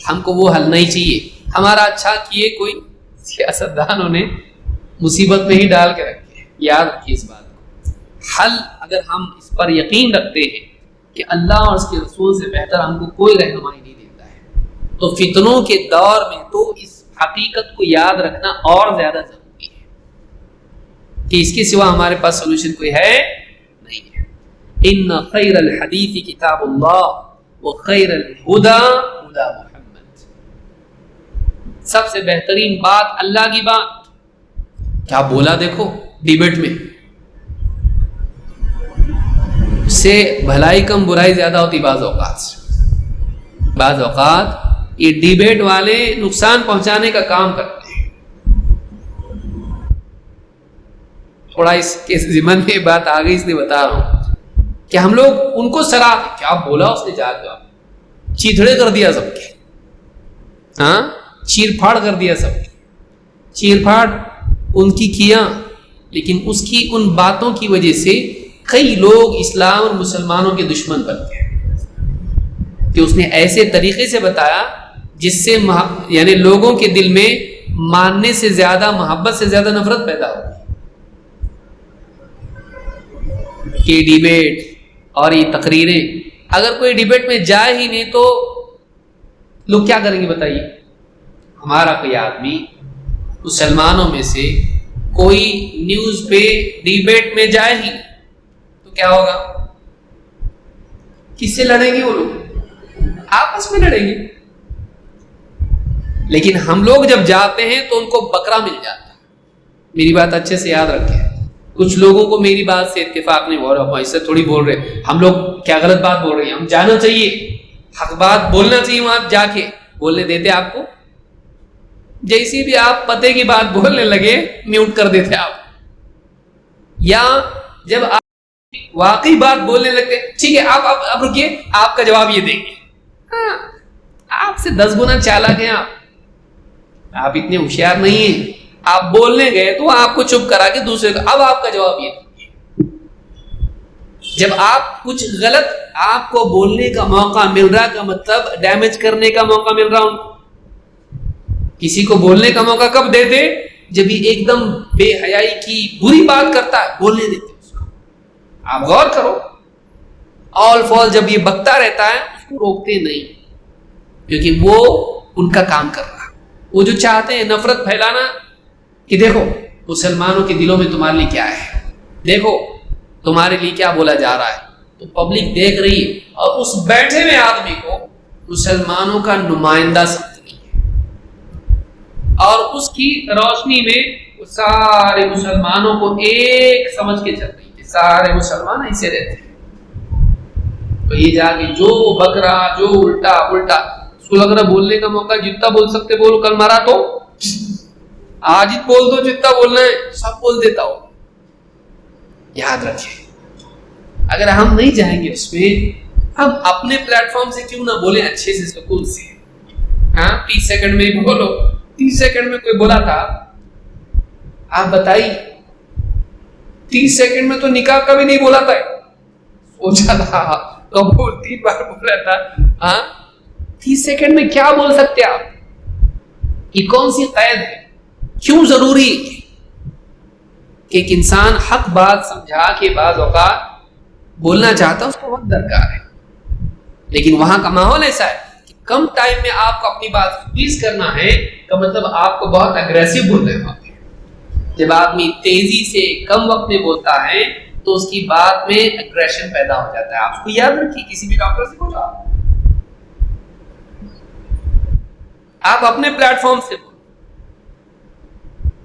ہم کو وہ حل نہیں چاہیے۔ ہمارا اچھا کیے کوئی سیاست دانوں نے مصیبت میں ہی ڈال کے رکھے، یاد رکھیے اس بات کو۔ حل اگر ہم اس پر یقین رکھتے ہیں کہ اللہ اور اس کے رسول سے بہتر ہم کو کوئی رہنمائی نہیں دیتا ہے، تو فتنوں کے دور میں تو اس حقیقت کو یاد رکھنا اور زیادہ ضروری ہے کہ اس کے سوا ہمارے پاس سولوشن کوئی ہے نہیں ہے۔ ان خیر الحدیث کتاب اللہ وخیر الہدی ہدی محمد، سب سے بہترین بات اللہ کی بات۔ کیا بولا دیکھو ڈیبیٹ میں، اس سے بھلائی کم برائی زیادہ ہوتی بعض اوقات سے۔ بعض اوقات یہ ڈیبیٹ والے نقصان پہنچانے کا کام کرتے ہیں۔ تھوڑا اس کے ضمن میں بات آ گئی اس لیے بتا رہا ہوں کہ ہم لوگ ان کو سراہ کیا بولا اس نے، جا کے چیتھڑے کر دیا سب کے، ہاں چیر پھاڑ کر دیا سب کے، چیر پھاڑ ان کی کیا، لیکن اس کی ان باتوں کی وجہ سے کئی لوگ اسلام اور مسلمانوں کے دشمن بن گئے کہ اس نے ایسے طریقے سے بتایا جس سے یعنی لوگوں کے دل میں ماننے سے زیادہ، محبت سے زیادہ نفرت پیدا ہو کہ ڈیبیٹ اور یہ تقریریں، اگر کوئی ڈیبیٹ میں جائے ہی نہیں تو لوگ کیا کریں گے بتائیے؟ ہمارا کوئی آدمی مسلمانوں میں سے کوئی نیوز پہ ڈیبیٹ میں جائے ہی تو کیا ہوگا؟ کس سے لڑیں گے وہ لوگ؟ آپس میں لڑیں گے۔ لیکن ہم لوگ جب جاتے ہیں تو ان کو بکرا مل جاتا ہے۔ میری بات اچھے سے یاد رکھیں، کچھ لوگوں کو میری بات سے اتفاق نہیں ہو رہا، اس سے تھوڑی بول رہے ہم لوگ کیا غلط بات بول رہے ہیں، ہم جانا چاہیے، حق بات بولنا چاہیے، وہاں جا کے بولنے دیتے آپ کو؟ جیسی بھی آپ پتے کی بات بولنے لگے میوٹ کر دیتے آپ، یا جب آپ واقعی بات بولنے لگتے ٹھیک ہے آپ رکیے، آپ کا جواب یہ دیں گے، ہاں آپ سے 10 گنا چالاک ہیں آپ، آپ اتنے ہوشیار نہیں ہیں. آپ بولنے گئے تو آپ کو چپ کرا کے دوسرے کو. اب آپ کا جواب یہ جب آپ کچھ غلط آپ کو بولنے کا موقع مل رہا کا مطلب ڈیمیج کرنے کا موقع مل رہا. ان کو کسی کو بولنے کا موقع کب دیتے؟ جب یہ ایک دم بے حیائی کی بری بات کرتا ہے بولنے دیتے اس کو. آپ غور کرو آل فال جب یہ بکتا رہتا ہے اس کو روکتے نہیں کیونکہ وہ ان کا کام کر رہا. وہ جو چاہتے ہیں نفرت پھیلانا کہ دیکھو مسلمانوں کے دلوں میں تمہارے لیے کیا ہے, دیکھو تمہارے لیے کیا بولا جا رہا ہے, تو پبلک دیکھ رہی ہے اور اس بیٹھے ہوئے آدمی کو مسلمانوں کا نمائندہ سمجھ رہی ہے اور اس کی روشنی میں وہ سارے مسلمانوں کو ایک سمجھ کے چل رہی ہے. سارے مسلمان ایسے رہتے ہیں. تو یہ جا کے جو بکرا جو الٹا اس کو لگ رہا بولنے کا موقع جتنا بول سکتے بولو, کل مارا تو آج ہی بول دو جتنا بولنا ہے سب بول دیتا ہو. یاد رکھیں اگر ہم نہیں جائیں گے اس میں, ہم اپنے پلیٹ فارم سے کیوں نہ بولیں اچھے سے سکون سے. ہاں 30 سیکنڈ میں بولو. 30 سیکنڈ میں کوئی بولا تھا آپ بتائیے 30 سیکنڈ میں تو نکاح کبھی نہیں بولا تھا. سوچا تھا کبول 3 بار بولا تھا. ہاں 30 سیکنڈ میں کیا بول سکتے آپ؟ یہ کون سی قید ہے؟ کیوں ضروری کہ ایک انسان حق بات سمجھا کے بعض اوقات بولنا چاہتا ہے اس کو وقت درکار ہے, لیکن وہاں کا ماحول ایسا ہے کہ کم ٹائم میں آپ کو اپنی بات ریلیز کرنا ہے کا مطلب آپ کو بہت اگریسو بول رہے ہیں. جب آدمی تیزی سے کم وقت میں بولتا ہے تو اس کی بات میں اگریشن پیدا ہو جاتا ہے. آپ کو یاد رکھیے کسی بھی ڈاکٹر سے پوچھو آپ اپنے پلیٹ فارم سے بولو.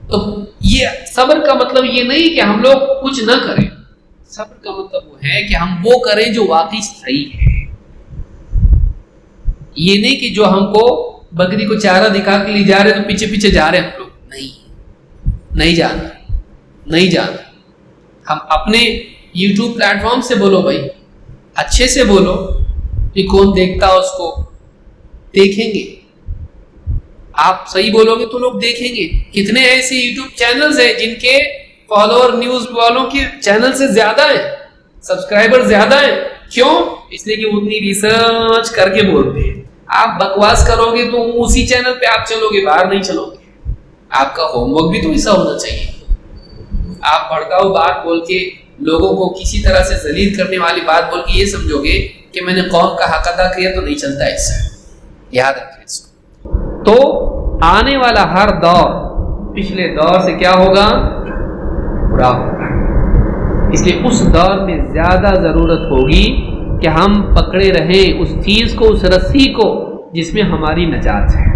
تو یہ صبر کا مطلب یہ نہیں کہ ہم لوگ کچھ نہ کریں. صبر کا مطلب وہ ہے کہ ہم وہ کریں جو واقعی صحیح ہے. یہ نہیں کہ جو ہم کو بکری کو چارہ دکھا کے لیے جا رہے تو پیچھے پیچھے جا رہے ہیں ہم لوگ. نہیں جانا. ہم اپنے یوٹیوب پلیٹ فارم سے بولو بھائی, اچھے سے بولو کہ کون دیکھتا اس کو دیکھیں گے. آپ صحیح بولو گے تو لوگ دیکھیں گے. کتنے ایسے یوٹیوب چینلز ہیں جن کے فالوور نیوز والوں کے چینل سے زیادہ ہیں, سبسکرائبر زیادہ ہیں. کیوں؟ اس لیے کہ اتنی ریسرچ کر کے بولتے ہیں. آپ بکواس کرو گے تو اسی چینل پہ آپ چلو گے, باہر نہیں چلو گے. آپ کا ہوم ورک بھی تو ایسا ہونا چاہیے. آپ بھڑکاؤ بات بول کے لوگوں کو کسی طرح سے ذلیل کرنے والی بات بول کے یہ سمجھو گے کہ میں نے قوم کا حق ادا کیا تو نہیں چلتا ایسا. یاد رکھیں اس کو. تو آنے والا ہر دور پچھلے دور سے کیا ہوگا؟ برا ہوگا. اس لیے اس دور میں زیادہ ضرورت ہوگی کہ ہم پکڑے رہیں اس چیز کو, اس رسی کو جس میں ہماری نجات ہے,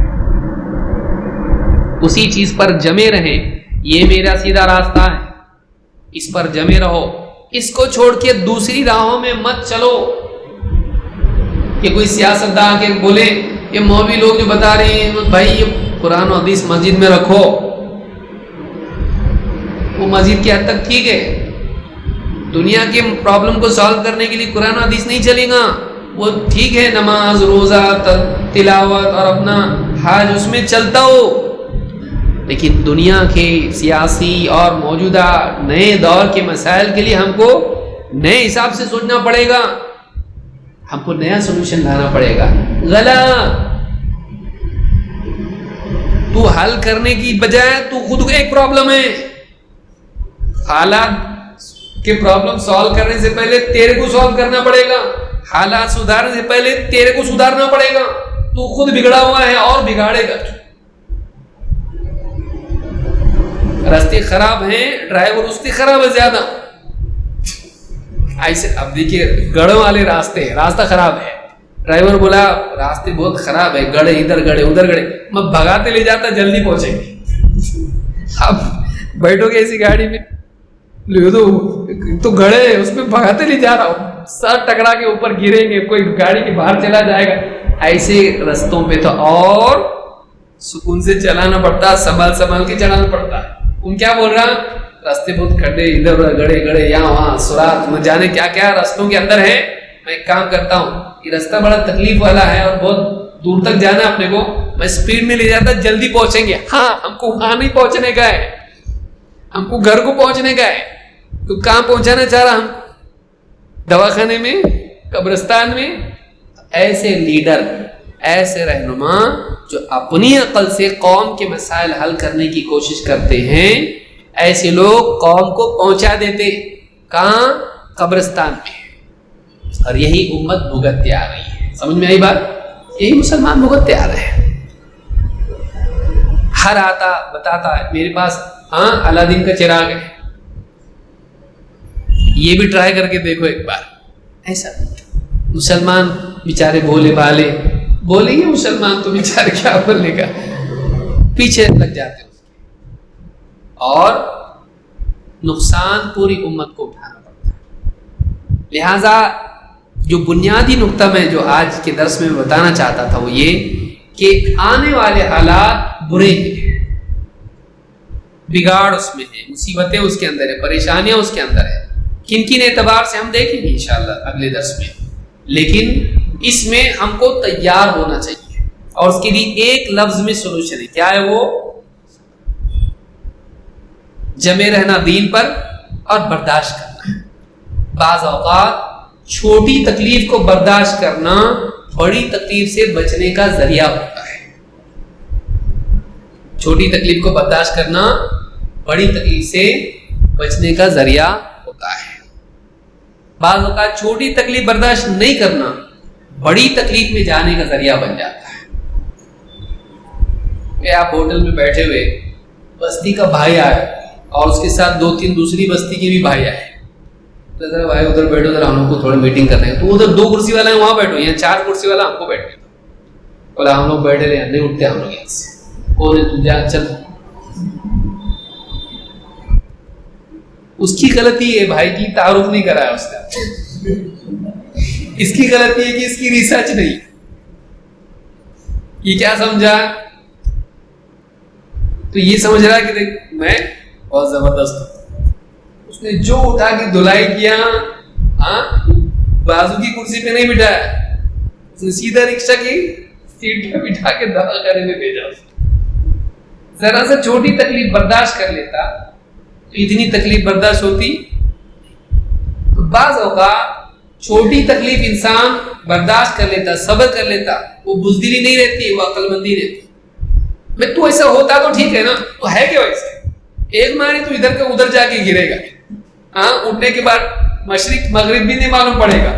اسی چیز پر جمے رہیں. یہ میرا سیدھا راستہ ہے, اس پر جمے رہو. اس کو چھوڑ کے دوسری راہوں میں مت چلو کہ کوئی سیاستدان آ کے بولے یہ مولوی لوگ جو بتا رہے ہیں بھائی یہ قرآن و حدیث مسجد میں رکھو. وہ مسجد کی حد تک ٹھیک ہے, دنیا کے پرابلم کو سالو کرنے کے لیے قرآن و حدیث نہیں چلے گا. وہ ٹھیک ہے نماز روزہ تلاوت اور اپنا حج اس میں چلتا ہو, لیکن دنیا کے سیاسی اور موجودہ نئے دور کے مسائل کے لیے ہم کو نئے حساب سے سوچنا پڑے گا. ہم کو نیا سولوشن لانا پڑے گا. غلط تو حل کرنے کی بجائے تو خود ایک پرابلم ہے. حالات کے پرابلم سالو کرنے سے پہلے تیرے کو سالو کرنا پڑے گا. حالات سدھارنے سے پہلے تیرے کو سدھارنا پڑے گا. تو خود بگڑا ہوا ہے اور بگاڑے گا. راستے خراب ہیں, ڈرائیور اس سے خراب ہے زیادہ. ایسے اب دیکھیے گڑھوں والے راستہ خراب ہے, ڈرائیور بولا راستے بہت خراب ہے, گڑھے ادھر گڑھے ادھر گڑھے, میں بھگاتے لے جاتا جلدی پہنچیں گے. اب بیٹھو گے ایسی گاڑی میں تو گڑھے اس میں بھگاتے لے جا رہا ہوں, سر ٹکرا کے اوپر گریں گے, کوئی گاڑی کے باہر چلا جائے گا. ایسے رستوں پہ تو اور سکون سے چلانا پڑتا, سنبھال کے چلانا پڑتا. ان کیا بول رہا, راستے بہت کھڈے ادھر گڑے یہاں وہاں سرات نہ جانے کیا کیا رستوں کے اندر ہے. میں ایک کام کرتا ہوں, یہ راستہ بڑا تکلیف والا ہے اور بہت دور تک جانا ہے اپنے کو، میں اسپیڈ میں لے جاتا جلدی پہنچیں گے. ہاں ہم کو وہاں نہیں پہنچنے کا ہے، ہم کو گھر کو پہنچنے کا ہے. تو کہاں پہنچانا چاہ رہا ہم کو؟ دواخانے میں، قبرستان میں. ایسے لیڈر، ایسے رہنما جو اپنی عقل سے قوم کے مسائل حل کرنے کی کوشش کرتے ہیں، ایسے لوگ قوم کو پہنچا دیتے. کہاں؟ قبرستان میں. اور یہی امت بھگتتے آ رہی ہے. سمجھ میں آئی بات؟ یہی مسلمان بھگتتے آ رہے ہیں. ہر آتا بتاتا ہے میرے پاس الادین کا چراغ ہے، یہ بھی ٹرائی کر کے دیکھو ایک بار. ایسا مسلمان بیچارے بھولے بھالے، بولیں گے مسلمان تو بیچارے کیا بولنے کا، پیچھے لگ جاتے ہیں اور نقصان پوری امت کو اٹھانا پڑتا ہے. لہذا جو بنیادی نقطہ میں جو آج کے درس میں بتانا چاہتا تھا وہ یہ کہ آنے والے حالات برے ہیں، بگاڑ اس میں ہے، مصیبتیں اس کے اندر ہے، پریشانیاں اس کے اندر ہے. کن کن اعتبار سے ہم دیکھیں گے انشاءاللہ اگلے درس میں. لیکن اس میں ہم کو تیار ہونا چاہیے اور اس کے لیے ایک لفظ میں سولوشن ہے. کیا ہے وہ؟ جمے رہنا دین پر اور برداشت کرنا. بعض اوقات چھوٹی تکلیف کو برداشت کرنا بڑی تکلیف سے بچنے کا ذریعہ ہوتا ہے. چھوٹی تکلیف کو برداشت کرنا بڑی تکلیف سے بچنے کا ذریعہ ہوتا ہے. بعض اوقات چھوٹی تکلیف برداشت نہیں کرنا بڑی تکلیف میں جانے کا ذریعہ بن جاتا ہے. کہ آپ ہوٹل میں بیٹھے ہوئے، بستی کا بھائی آئے اور اس کے ساتھ 2-3 دوسری بستی کے بھی بھائی آئے. تو ذرا بھائی ادھر بیٹھو، ذرا ہم لوگ کو تھوڑی میٹنگ کرنا ہے. تو ادھر 2 کرسی والا ہے وہاں بیٹھو، یہاں 4 کرسی والا ہم کو بیٹھنے دو. بولا ہم لوگ بیٹھے رہے، نہیں اٹھتے ہم لوگ یہاں سے. اور تو جا چل. اس کی غلطی ہے بھائی کی تعارف نہیں کرایا اس کا. اس کی غلطی ہے کہ اس کی ریسرچ نہیں. یہ کیا سمجھا؟ تو یہ سمجھ رہا کہ دیکھ میں بہت زبردست ہوں. اس نے جو اٹھا کے دھلائی کیا، بازو کی کرسی پہ نہیں بٹھایا، اس نے سیدھا رکشا کی سیٹ پہ بٹھا کے دوا خانے میں بھیجا. ذرا سا چھوٹی تکلیف برداشت کر لیتا تو اتنی تکلیف برداشت ہوتی. تو بعض اوقات چھوٹی تکلیف انسان برداشت کر لیتا، صبر کر لیتا، وہ بزدلی نہیں رہتی، وہ عقل مندی رہتی. میں تو ایسا ہوتا تو ٹھیک ہے نا، تو ہے کیا ویسے؟ ایک ماری تو ادھر کا ادھر جا کے گرے گا. اٹھنے کے بعد مشرق مغرب بھی نہیں معلوم پڑے گا.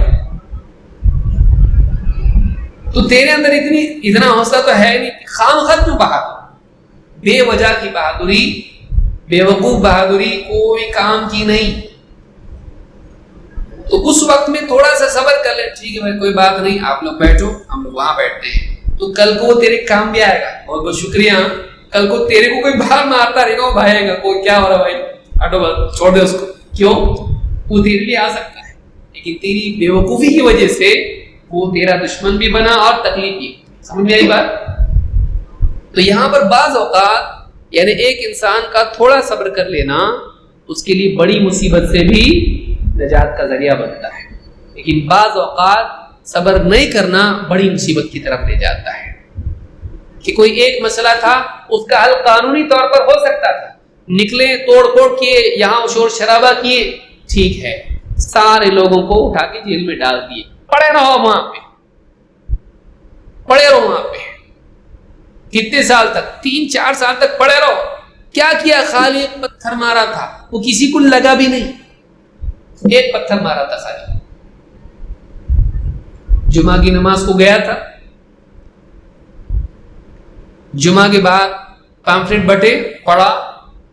تو تیرے اندر اتنا حوصلہ تو ہے نہیں. خام خط کیوں بہادر؟ بے وجہ کی بہادری، بے وقوف بہادری کوئی کام کی نہیں. تو اس وقت میں تھوڑا سا صبر کر لے. ٹھیک ہے بھائی کوئی بات نہیں، آپ لوگ بیٹھو، ہم لوگ وہاں بیٹھتے ہیں. تو کل کو وہ تیرے کام بھی آئے گا. بہت بہت شکریہ. کل کو تیرے کو کوئی باہر مارتا رہے گا، وہ بھائی آئے گا، کوئی کیا ہو رہا بھائی، ہٹو بس چھوڑ دے اس کو. کیوں؟ وہ تیرے لیے آ سکتا ہے، لیکن تیری بے وقوفی کی وجہ سے وہ تیرا دشمن بھی بنا اور تکلیف بھی. سمجھ میں آئی بات؟ تو یہاں پر بعض اوقات یعنی ایک انسان کا تھوڑا صبر کر لینا اس کے لیے بڑی مصیبت سے بھی نجات کا ذریعہ بنتا ہے. لیکن بعض اوقات صبر نہیں کرنا بڑی مصیبت کی طرف لے جاتا ہے. کہ کوئی ایک مسئلہ تھا، اس کا حل قانونی طور پر ہو سکتا تھا، نکلے توڑ پھوڑ کیے، یہاں شور شرابہ کیے، ٹھیک ہے، سارے لوگوں کو اٹھا کے جیل میں ڈال دیے. پڑے رہو وہاں پہ، پڑے رہو وہاں پہ. کتنے سال تک؟ 3-4 سال تک پڑے رہو. کیا کیا؟ خالی ایک پتھر مارا تھا، وہ کسی کو لگا بھی نہیں. ایک پتھر مارا تھا خالی. جمعہ کی نماز کو گیا تھا، جمعہ کے بعد پامفلیٹ بٹے، پڑھا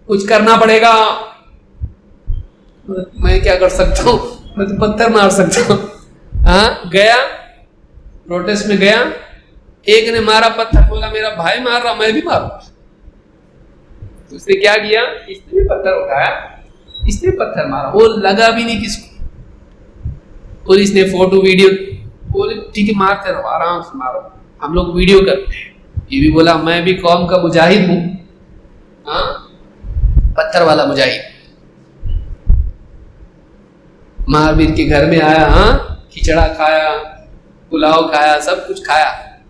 کچھ کرنا پڑے گا. میں کیا کر سکتا ہوں، میں تو پتھر مار سکتا ہوں. گیا پروٹیسٹ میں گیا، ایک نے مارا پتھر، بولا میرا بھائی مار رہا میں بھی ماروں. اس نے کیا کیا؟ اس نے بھی پتھر اٹھایا، اس نے پتھر مارا، وہ لگا بھی نہیں کس کو. پولیس نے فوٹو ویڈیو، بولے ٹھیک ہے مارتے رہو، آرام سے مارو، ہم لوگ ویڈیو کرتے ہیں. یہ بھی بولا میں بھی قوم کا مجاہد ہوں، پتھر والا مجاہد. مہاویر کے گھر میں آیا، کھچڑا کھایا، پلاؤ کھایا، سب کچھ کھایا،